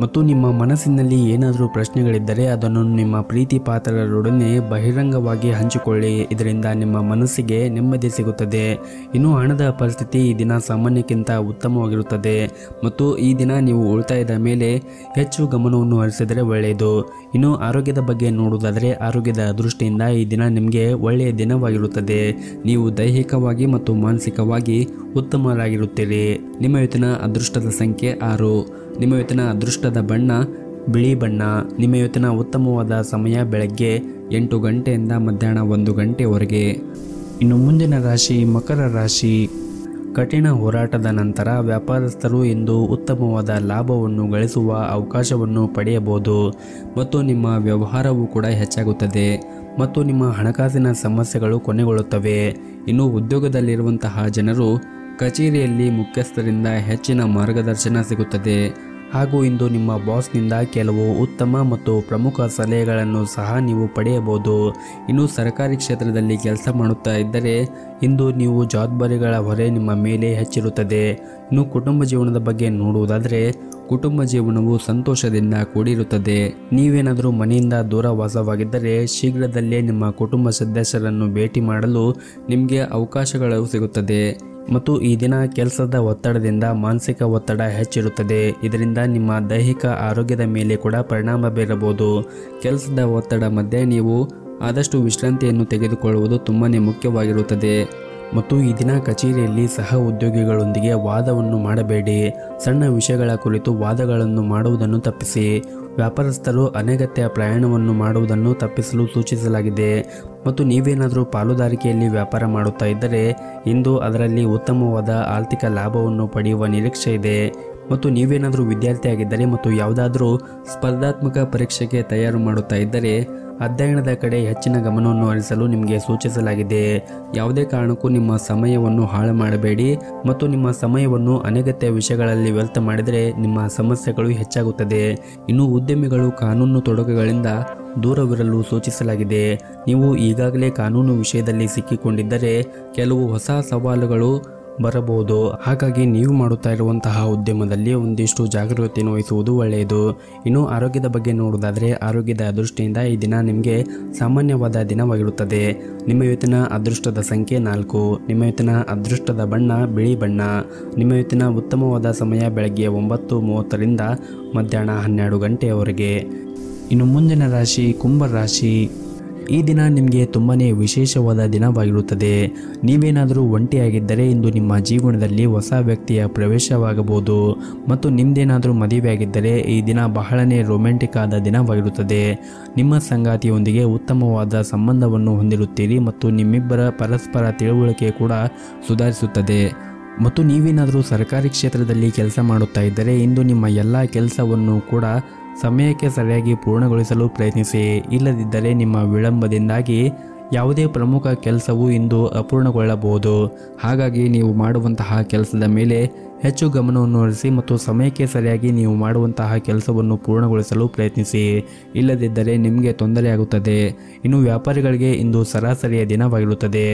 ಮತ್ತು ನಿಮ್ಮ ಮನಸ್ಸಿನಲ್ಲಿ ಏನಾದರೂ ಪ್ರಶ್ನೆಗಳಿದ್ದರೆ ಅದನ್ನು ನಿಮ್ಮ ಪ್ರೀತಿ ಪಾತ್ರರೊಡನೆ ಬಹಿರಂಗವಾಗಿ ಹಂಚಿಕೊಳ್ಳಿ. ಇದರಿಂದ ನಿಮ್ಮ ಮನಸ್ಸಿಗೆ ನೆಮ್ಮದಿ ಸಿಗುತ್ತದೆ. ಇನ್ನು ಹಣದ ಪರಿಸ್ಥಿತಿ ಈ ದಿನ ಸಾಮಾನ್ಯಕ್ಕಿಂತ ಉತ್ತಮವಾಗಿರುತ್ತದೆ ಮತ್ತು ಈ ದಿನ ನೀವು ಉಳಿತಾಯದ ಮೇಲೆ ಹೆಚ್ಚು ಗಮನವನ್ನು ಹರಿಸಿದರೆ ಒಳ್ಳೆಯದು. ಇನ್ನು ಆರೋಗ್ಯದ ಬಗ್ಗೆ ನೋಡುವುದಾದರೆ ಆರೋಗ್ಯದ ದೃಷ್ಟಿಯಿಂದ ಈ ದಿನ ನಿಮಗೆ ಒಳ್ಳೆಯ ದಿನವಾಗಿರುತ್ತದೆ. ನೀವು ದೈಹಿಕವಾಗಿ ಮತ್ತು ಮಾನಸಿಕವಾಗಿ ಉತ್ತಮರಾಗಿರುತ್ತೀರಿ. ನಿಮ್ಮ ಇವತ್ತಿನ ಅದೃಷ್ಟದ ಸಂಖ್ಯೆ 6. ನಿಮ್ಮ ಇವತ್ತಿನ ಅದೃಷ್ಟದ ಬಣ್ಣ ಬಿಳಿ ಬಣ್ಣ. ನಿಮ್ಮ ಇವತ್ತಿನ ಉತ್ತಮವಾದ ಸಮಯ ಬೆಳಗ್ಗೆ 8 ಗಂಟೆಯಿಂದ ಮಧ್ಯಾಹ್ನ 1 ಗಂಟೆವರೆಗೆ. ಇನ್ನು ಮುಂದಿನ ರಾಶಿ ಮಕರ ರಾಶಿ. ಕಠಿಣ ಹೋರಾಟದ ನಂತರ ವ್ಯಾಪಾರಸ್ಥರು ಇಂದು ಉತ್ತಮವಾದ ಲಾಭವನ್ನು ಗಳಿಸುವ ಅವಕಾಶವನ್ನು ಪಡೆಯಬಹುದು ಮತ್ತು ನಿಮ್ಮ ವ್ಯವಹಾರವೂ ಕೂಡ ಹೆಚ್ಚಾಗುತ್ತದೆ ಮತ್ತು ನಿಮ್ಮ ಹಣಕಾಸಿನ ಸಮಸ್ಯೆಗಳು ಕೊನೆಗೊಳ್ಳುತ್ತವೆ. ಇನ್ನು ಉದ್ಯೋಗದಲ್ಲಿರುವಂತಹ ಜನರು ಕಚೇರಿಯಲ್ಲಿ ಮುಖ್ಯಸ್ಥರಿಂದ ಹೆಚ್ಚಿನ ಮಾರ್ಗದರ್ಶನ ಸಿಗುತ್ತದೆ ಹಾಗೂ ಇಂದು ನಿಮ್ಮ ಬಾಸ್ನಿಂದ ಕೆಲವು ಉತ್ತಮ ಮತ್ತು ಪ್ರಮುಖ ಸಲಹೆಗಳನ್ನು ಸಹ ನೀವು ಪಡೆಯಬಹುದು. ಇನ್ನು ಸರ್ಕಾರಿ ಕ್ಷೇತ್ರದಲ್ಲಿ ಕೆಲಸ ಮಾಡುತ್ತಾ ಇದ್ದರೆ ಇಂದು ನೀವು ಜವಾಬ್ದಾರಿಗಳ ಹೊರೆ ನಿಮ್ಮ ಮೇಲೆ ಹೆಚ್ಚಿರುತ್ತದೆ. ಇನ್ನು ಕುಟುಂಬ ಜೀವನದ ಬಗ್ಗೆ ನೋಡುವುದಾದರೆ ಕುಟುಂಬ ಜೀವನವು ಸಂತೋಷದಿಂದ ಕೂಡಿರುತ್ತದೆ. ನೀವೇನಾದರೂ ಮನೆಯಿಂದ ದೂರ ವಾಸವಾಗಿದ್ದರೆ ಶೀಘ್ರದಲ್ಲೇ ನಿಮ್ಮ ಕುಟುಂಬ ಸದಸ್ಯರನ್ನು ಭೇಟಿ ಮಾಡಲು ನಿಮಗೆ ಅವಕಾಶಗಳು ಸಿಗುತ್ತದೆ. ಮತ್ತು ಈ ದಿನ ಕೆಲಸದ ಒತ್ತಡದಿಂದ ಮಾನಸಿಕ ಒತ್ತಡ ಹೆಚ್ಚಿರುತ್ತದೆ. ಇದರಿಂದ ನಿಮ್ಮ ದೈಹಿಕ ಆರೋಗ್ಯದ ಮೇಲೆ ಕೂಡ ಪರಿಣಾಮ ಬೀರಬಹುದು. ಕೆಲಸದ ಒತ್ತಡ ಮಧ್ಯೆ ನೀವು ಆದಷ್ಟು ವಿಶ್ರಾಂತಿಯನ್ನು ತೆಗೆದುಕೊಳ್ಳುವುದು ತುಂಬಾ ಮುಖ್ಯವಾಗಿರುತ್ತದೆ. ಮತ್ತು ಈ ದಿನ ಕಚೇರಿಯಲ್ಲಿ ಸಹ ಉದ್ಯೋಗಿಗಳೊಂದಿಗೆ ವಾದವನ್ನು ಮಾಡಬೇಡಿ. ಸಣ್ಣ ವಿಷಯಗಳ ಕುರಿತು ವಾದಗಳನ್ನು ಮಾಡುವುದನ್ನು ತಪ್ಪಿಸಿ. ವ್ಯಾಪಾರಸ್ಥರು ಅನಗತ್ಯ ಪ್ರಯಾಣವನ್ನು ಮಾಡುವುದನ್ನು ತಪ್ಪಿಸಲು ಸೂಚಿಸಲಾಗಿದೆ. ಮತ್ತು ನೀವೇನಾದರೂ ಪಾಲುದಾರಿಕೆಯಲ್ಲಿ ವ್ಯಾಪಾರ ಮಾಡುತ್ತಾ ಇದ್ದರೆ ಇಂದು ಅದರಲ್ಲಿ ಉತ್ತಮವಾದ ಆರ್ಥಿಕ ಲಾಭವನ್ನು ಪಡೆಯುವ ನಿರೀಕ್ಷೆ ಇದೆ. ಮತ್ತು ನೀವೇನಾದರೂ ವಿದ್ಯಾರ್ಥಿಯಾಗಿದ್ದರೆ ಮತ್ತು ಯಾವುದಾದರೂ ಸ್ಪರ್ಧಾತ್ಮಕ ಪರೀಕ್ಷೆಗೆ ತಯಾರು ಮಾಡುತ್ತಾ ಇದ್ದರೆ ಅಧ್ಯಯನದ ಕಡೆ ಹೆಚ್ಚಿನ ಗಮನವನ್ನು ಹರಿಸಲು ನಿಮಗೆ ಸೂಚಿಸಲಾಗಿದೆ. ಯಾವುದೇ ಕಾರಣಕ್ಕೂ ನಿಮ್ಮ ಸಮಯವನ್ನು ಹಾಳು ಮಾಡಬೇಡಿ ಮತ್ತು ನಿಮ್ಮ ಸಮಯವನ್ನು ಅನಗತ್ಯ ವಿಷಯಗಳಲ್ಲಿ ವ್ಯರ್ಥ ಮಾಡಿದರೆ ನಿಮ್ಮ ಸಮಸ್ಯೆಗಳು ಹೆಚ್ಚಾಗುತ್ತದೆ. ಇನ್ನು ಉದ್ಯಮಿಗಳು ಕಾನೂನು ತೊಡಕುಗಳಿಂದ ದೂರವಿರಲು ಸೂಚಿಸಲಾಗಿದೆ. ನೀವು ಈಗಾಗಲೇ ಕಾನೂನು ವಿಷಯದಲ್ಲಿ ಸಿಕ್ಕಿಕೊಂಡಿದ್ದರೆ ಕೆಲವು ಹೊಸ ಸವಾಲುಗಳು ಬರಬಹುದು. ಹಾಗಾಗಿ ನೀವು ಮಾಡುತ್ತಾ ಇರುವಂತಹ ಉದ್ಯಮದಲ್ಲಿ ಒಂದಿಷ್ಟು ಜಾಗರೂಕತೆಯನ್ನು ವಹಿಸುವುದು ಒಳ್ಳೆಯದು. ಇನ್ನು ಆರೋಗ್ಯದ ಬಗ್ಗೆ ನೋಡುವುದಾದರೆ ಆರೋಗ್ಯದ ದೃಷ್ಟಿಯಿಂದ ಈ ದಿನ ನಿಮಗೆ ಸಾಮಾನ್ಯವಾದ ದಿನವಾಗಿರುತ್ತದೆ. ನಿಮ್ಮ ಇವತ್ತಿನ ಅದೃಷ್ಟದ ಸಂಖ್ಯೆ 4. ನಿಮ್ಮ ಇವತ್ತಿನ ಅದೃಷ್ಟದ ಬಣ್ಣ ಬಿಳಿ ಬಣ್ಣ. ನಿಮ್ಮ ಇವತ್ತಿನ ಉತ್ತಮವಾದ ಸಮಯ ಬೆಳಗ್ಗೆ 9:30ರಿಂದ ಮಧ್ಯಾಹ್ನ 12 ಗಂಟೆಯವರೆಗೆ. ಇನ್ನು ಮುಂದಿನ ರಾಶಿ ಕುಂಭ ರಾಶಿ. ಈ ದಿನ ನಿಮಗೆ ತುಂಬಾ ವಿಶೇಷವಾದ ದಿನವಾಗಿರುತ್ತದೆ. ನೀವೇನಾದರೂ ಒಂಟಿಯಾಗಿದ್ದರೆ ಇಂದು ನಿಮ್ಮ ಜೀವನದಲ್ಲಿ ಹೊಸ ವ್ಯಕ್ತಿಯ ಪ್ರವೇಶವಾಗಬಹುದು ಮತ್ತು ನಿಮ್ಮದೇನಾದರೂ ಮದುವೆಯಾಗಿದ್ದರೆ ಈ ದಿನ ಬಹಳನೇ ರೊಮ್ಯಾಂಟಿಕ್ ಆದ ದಿನವಾಗಿರುತ್ತದೆ. ನಿಮ್ಮ ಸಂಗಾತಿಯೊಂದಿಗೆ ಉತ್ತಮವಾದ ಸಂಬಂಧವನ್ನು ಹೊಂದಿರುತ್ತೀರಿ ಮತ್ತು ನಿಮ್ಮಿಬ್ಬರ ಪರಸ್ಪರ ತಿಳುವಳಿಕೆ ಕೂಡ ಸುಧಾರಿಸುತ್ತದೆ. ಮತ್ತು ನೀವೇನಾದರೂ ಸರ್ಕಾರಿ ಕ್ಷೇತ್ರದಲ್ಲಿ ಕೆಲಸ ಮಾಡುತ್ತಾ ಇದ್ದರೆ ಇಂದು ನಿಮ್ಮ ಎಲ್ಲ ಕೆಲಸವನ್ನು ಕೂಡ ಸಮಯಕ್ಕೆ ಸರಿಯಾಗಿ ಪೂರ್ಣಗೊಳಿಸಲು ಪ್ರಯತ್ನಿಸಿ. ಇಲ್ಲದಿದ್ದರೆ ನಿಮ್ಮ ವಿಳಂಬದಿಂದಾಗಿ ಯಾವುದೇ ಪ್ರಮುಖ ಕೆಲಸವು ಇಂದು ಅಪೂರ್ಣಗೊಳ್ಳಬಹುದು. ಹಾಗಾಗಿ ನೀವು ಮಾಡುವಂತಹ ಕೆಲಸದ ಮೇಲೆ ಹೆಚ್ಚು ಗಮನವನ್ನು ಹರಿಸಿ ಮತ್ತು ಸಮಯಕ್ಕೆ ಸರಿಯಾಗಿ ನೀವು ಮಾಡುವಂತಹ ಕೆಲಸವನ್ನು ಪೂರ್ಣಗೊಳಿಸಲು ಪ್ರಯತ್ನಿಸಿ. ಇಲ್ಲದಿದ್ದರೆ ನಿಮಗೆ ತೊಂದರೆಯಾಗುತ್ತದೆ. ಇನ್ನು ವ್ಯಾಪಾರಿಗಳಿಗೆ ಇಂದು ಸರಾಸರಿಯ ದಿನವಾಗಿರುತ್ತದೆ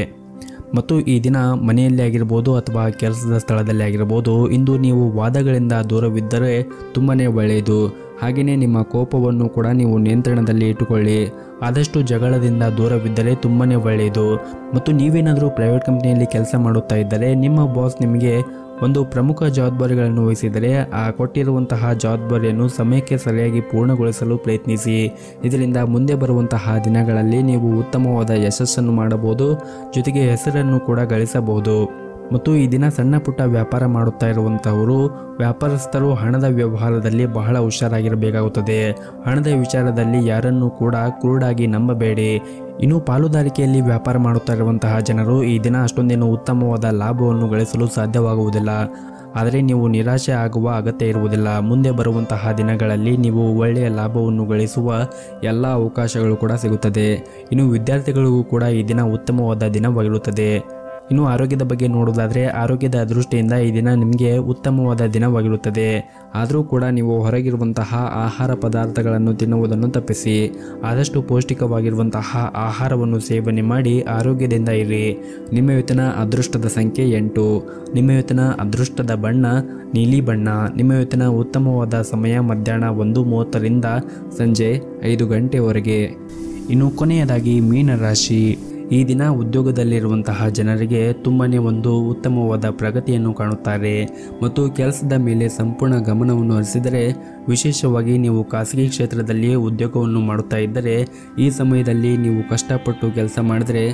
ಮತ್ತು ಈ ದಿನ ಮನೆಯಲ್ಲಿ ಆಗಿರ್ಬೋದು ಅಥವಾ ಕೆಲಸದ ಸ್ಥಳದಲ್ಲಿ ಆಗಿರ್ಬೋದು ಇಂದು ನೀವು ವಾದಗಳಿಂದ ದೂರವಿದ್ದರೆ ತುಂಬಾ ಒಳ್ಳೆಯದು. ಹಾಗೆಯೇ ನಿಮ್ಮ ಕೋಪವನ್ನು ಕೂಡ ನೀವು ನಿಯಂತ್ರಣದಲ್ಲಿ ಇಟ್ಟುಕೊಳ್ಳಿ. ಆದಷ್ಟು ಜಗಳದಿಂದ ದೂರವಿದ್ದರೆ ತುಂಬಾ ಒಳ್ಳೆಯದು. ಮತ್ತು ನೀವೇನಾದರೂ ಪ್ರೈವೇಟ್ ಕಂಪ್ನಿಯಲ್ಲಿ ಕೆಲಸ ಮಾಡುತ್ತಾ ಇದ್ದರೆ ನಿಮ್ಮ ಬಾಸ್ ನಿಮಗೆ ಒಂದು ಪ್ರಮುಖ ಜವಾಬ್ದಾರಿಗಳನ್ನು ವಹಿಸಿದರೆ ಆ ಕೊಟ್ಟಿರುವಂತಹ ಜವಾಬ್ದಾರಿಯನ್ನು ಸಮಯಕ್ಕೆ ಸರಿಯಾಗಿ ಪೂರ್ಣಗೊಳಿಸಲು ಪ್ರಯತ್ನಿಸಿ. ಇದರಿಂದ ಮುಂದೆ ಬರುವಂತಹ ದಿನಗಳಲ್ಲಿ ನೀವು ಉತ್ತಮವಾದ ಯಶಸ್ಸನ್ನು ಮಾಡಬಹುದು, ಜೊತೆಗೆ ಹೆಸರನ್ನು ಕೂಡ ಗಳಿಸಬಹುದು. ಮತ್ತು ಈ ದಿನ ಸಣ್ಣ ಪುಟ್ಟ ವ್ಯಾಪಾರ ಮಾಡುತ್ತಾ ಇರುವಂತಹವರು ವ್ಯಾಪಾರಸ್ಥರು ಹಣದ ವ್ಯವಹಾರದಲ್ಲಿ ಬಹಳ ಹುಷಾರಾಗಿರಬೇಕಾಗುತ್ತದೆ. ಹಣದ ವಿಚಾರದಲ್ಲಿ ಯಾರನ್ನೂ ಕೂಡ ಕುರುಡಾಗಿ ನಂಬಬೇಡಿ. ಇನ್ನು ಪಾಲುದಾರಿಕೆಯಲ್ಲಿ ವ್ಯಾಪಾರ ಮಾಡುತ್ತಾ ಇರುವಂತಹ ಜನರು ಈ ದಿನ ಅಷ್ಟೊಂದೇನು ಉತ್ತಮವಾದ ಲಾಭವನ್ನು ಗಳಿಸಲು ಸಾಧ್ಯವಾಗುವುದಿಲ್ಲ. ಆದರೆ ನೀವು ನಿರಾಶೆ ಆಗುವ ಅಗತ್ಯ ಇರುವುದಿಲ್ಲ. ಮುಂದೆ ಬರುವಂತಹ ದಿನಗಳಲ್ಲಿ ನೀವು ಒಳ್ಳೆಯ ಲಾಭವನ್ನು ಗಳಿಸುವ ಎಲ್ಲ ಅವಕಾಶಗಳು ಕೂಡ ಸಿಗುತ್ತದೆ. ಇನ್ನು ವಿದ್ಯಾರ್ಥಿಗಳಿಗೂ ಕೂಡ ಈ ದಿನ ಉತ್ತಮವಾದ ದಿನವಾಗಿರುತ್ತದೆ. ಇನ್ನು ಆರೋಗ್ಯದ ಬಗ್ಗೆ ನೋಡೋದಾದರೆ ಆರೋಗ್ಯದ ದೃಷ್ಟಿಯಿಂದ ಈ ದಿನ ನಿಮಗೆ ಉತ್ತಮವಾದ ದಿನವಾಗಿರುತ್ತದೆ. ಆದರೂ ಕೂಡ ನೀವು ಹೊರಗಿರುವಂತಹ ಆಹಾರ ಪದಾರ್ಥಗಳನ್ನು ತಿನ್ನುವುದನ್ನು ತಪ್ಪಿಸಿ. ಆದಷ್ಟು ಪೌಷ್ಟಿಕವಾಗಿರುವಂತಹ ಆಹಾರವನ್ನು ಸೇವನೆ ಮಾಡಿ ಆರೋಗ್ಯದಿಂದ ಇರಿ. ನಿಮ್ಮ ಇವತ್ತಿನ ಅದೃಷ್ಟದ ಸಂಖ್ಯೆ 8. ನಿಮ್ಮ ಇವತ್ತಿನ ಅದೃಷ್ಟದ ಬಣ್ಣ ನೀಲಿ ಬಣ್ಣ. ನಿಮ್ಮ ಇವತ್ತಿನ ಉತ್ತಮವಾದ ಸಮಯ ಮಧ್ಯಾಹ್ನ 1:30ರಿಂದ ಸಂಜೆ 5 ಗಂಟೆವರೆಗೆ. ಇನ್ನು ಕೊನೆಯದಾಗಿ ಮೀನ ರಾಶಿ. ಈ ದಿನ ಉದ್ಯೋಗದಲ್ಲಿರುವಂತಹ ಜನರಿಗೆ ತುಂಬಾ ಒಂದು ಉತ್ತಮವಾದ ಪ್ರಗತಿಯನ್ನು ಕಾಣುತ್ತಾರೆ ಮತ್ತು ಕೆಲಸದ ಮೇಲೆ ಸಂಪೂರ್ಣ ಗಮನವನ್ನು ಹರಿಸಿದರೆ, ವಿಶೇಷವಾಗಿ ನೀವು ಖಾಸಗಿ ಕ್ಷೇತ್ರದಲ್ಲಿ ಉದ್ಯೋಗವನ್ನು ಮಾಡುತ್ತಾ ಇದ್ದರೆ ಈ ಸಮಯದಲ್ಲಿ ನೀವು ಕಷ್ಟಪಟ್ಟು ಕೆಲಸ ಮಾಡಿದರೆ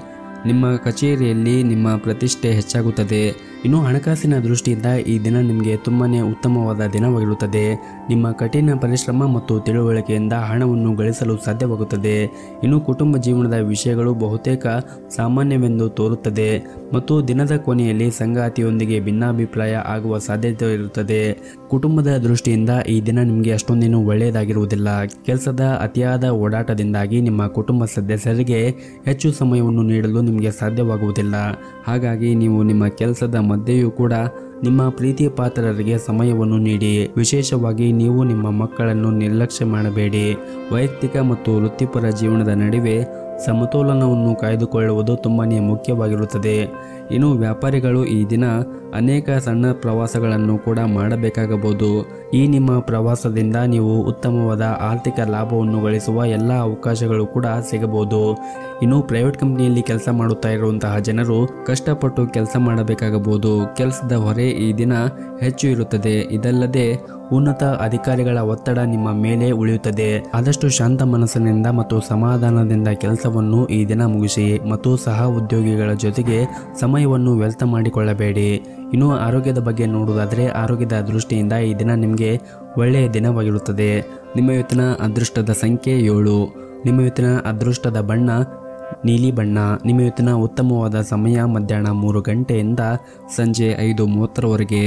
ನಿಮ್ಮ ಕಚೇರಿಯಲ್ಲಿ ನಿಮ್ಮ ಪ್ರತಿಷ್ಠೆ ಹೆಚ್ಚಾಗುತ್ತದೆ. ಇನ್ನು ಹಣಕಾಸಿನ ದೃಷ್ಟಿಯಿಂದ ಈ ದಿನ ನಿಮಗೆ ತುಂಬಾ ಉತ್ತಮವಾದ ದಿನವಾಗಿರುತ್ತದೆ. ನಿಮ್ಮ ಕಠಿಣ ಪರಿಶ್ರಮ ಮತ್ತು ತಿಳುವಳಿಕೆಯಿಂದ ಹಣವನ್ನು ಗಳಿಸಲು ಸಾಧ್ಯವಾಗುತ್ತದೆ. ಇನ್ನು ಕುಟುಂಬ ಜೀವನದ ವಿಷಯಗಳು ಬಹುತೇಕ ಸಾಮಾನ್ಯವೆಂದು ತೋರುತ್ತದೆ ಮತ್ತು ದಿನದ ಕೊನೆಯಲ್ಲಿ ಸಂಗಾತಿಯೊಂದಿಗೆ ಭಿನ್ನಾಭಿಪ್ರಾಯ ಆಗುವ ಸಾಧ್ಯತೆ ಇರುತ್ತದೆ. ಕುಟುಂಬದ ದೃಷ್ಟಿಯಿಂದ ಈ ದಿನ ನಿಮಗೆ ಅಷ್ಟೊಂದೇನು ಒಳ್ಳೆಯದಾಗಿರುವುದಿಲ್ಲ. ಕೆಲಸದ ಅತಿಯಾದ ಓಡಾಟದಿಂದಾಗಿ ನಿಮ್ಮ ಕುಟುಂಬ ಸದಸ್ಯರಿಗೆ ಹೆಚ್ಚು ಸಮಯವನ್ನು ನೀಡಲು ನಿಮಗೆ ಸಾಧ್ಯವಾಗುವುದಿಲ್ಲ. ಹಾಗಾಗಿ ನೀವು ನಿಮ್ಮ ಕೆಲಸದ ಮಧ್ಯೆಯೂ ಕೂಡ ನಿಮ್ಮ ಪ್ರೀತಿಯ ಪಾತ್ರರಿಗೆ ಸಮಯವನ್ನು ನೀಡಿ. ವಿಶೇಷವಾಗಿ ನೀವು ನಿಮ್ಮ ಮಕ್ಕಳನ್ನು ನಿರ್ಲಕ್ಷ್ಯ ಮಾಡಬೇಡಿ. ವೈಯಕ್ತಿಕ ಮತ್ತು ವೃತ್ತಿಪರ ಜೀವನದ ನಡುವೆ ಸಮತೋಲನವನ್ನು ಕಾಯ್ದುಕೊಳ್ಳುವುದು ತುಂಬಾ ಮುಖ್ಯವಾಗಿರುತ್ತದೆ. ಇನ್ನು ವ್ಯಾಪಾರಿಗಳು ಈ ದಿನ ಅನೇಕ ಸಣ್ಣ ಪ್ರವಾಸಗಳನ್ನು ಕೂಡ ಮಾಡಬೇಕಾಗಬಹುದು. ಈ ನಿಮ್ಮ ಪ್ರವಾಸದಿಂದ ನೀವು ಉತ್ತಮವಾದ ಆರ್ಥಿಕ ಲಾಭವನ್ನು ಗಳಿಸುವ ಎಲ್ಲ ಅವಕಾಶಗಳು ಕೂಡ ಸಿಗಬಹುದು. ಇನ್ನು ಪ್ರೈವೇಟ್ ಕಂಪ್ನಿಯಲ್ಲಿ ಕೆಲಸ ಮಾಡುತ್ತಾ ಇರುವಂತಹ ಜನರು ಕಷ್ಟಪಟ್ಟು ಕೆಲಸ ಮಾಡಬೇಕಾಗಬಹುದು. ಕೆಲಸದ ಹೊರೆ ಈ ದಿನ ಹೆಚ್ಚು ಇರುತ್ತದೆ. ಇದಲ್ಲದೆ ಉನ್ನತ ಅಧಿಕಾರಿಗಳ ಒತ್ತಡ ನಿಮ್ಮ ಮೇಲೆ ಉಳಿಯುತ್ತದೆ. ಆದಷ್ಟು ಶಾಂತ ಮನಸ್ಸಿನಿಂದ ಮತ್ತು ಸಮಾಧಾನದಿಂದ ಕೆಲಸವನ್ನು ಈ ದಿನ ಮುಗಿಸಿ ಮತ್ತು ಸಹ ಉದ್ಯೋಗಿಗಳ ಜೊತೆಗೆ ಸಮಯವನ್ನು ವ್ಯರ್ಥ ಮಾಡಿಕೊಳ್ಳಬೇಡಿ. ಇನ್ನು ಆರೋಗ್ಯದ ಬಗ್ಗೆ ನೋಡುವುದಾದರೆ ಆರೋಗ್ಯದ ದೃಷ್ಟಿಯಿಂದ ಈ ದಿನ ನಿಮಗೆ ಒಳ್ಳೆಯ ದಿನವಾಗಿರುತ್ತದೆ. ನಿಮ್ಮ ಇವತ್ತಿನ ಅದೃಷ್ಟದ ಸಂಖ್ಯೆ 7. ನಿಮ್ಮ ಇವತ್ತಿನ ಅದೃಷ್ಟದ ಬಣ್ಣ ನೀಲಿ ಬಣ್ಣ. ನಿಮ್ಮ ಇವತ್ತಿನ ಉತ್ತಮವಾದ ಸಮಯ ಮಧ್ಯಾಹ್ನ 3 ಗಂಟೆಯಿಂದ ಸಂಜೆ 5:30ವರೆಗೆ.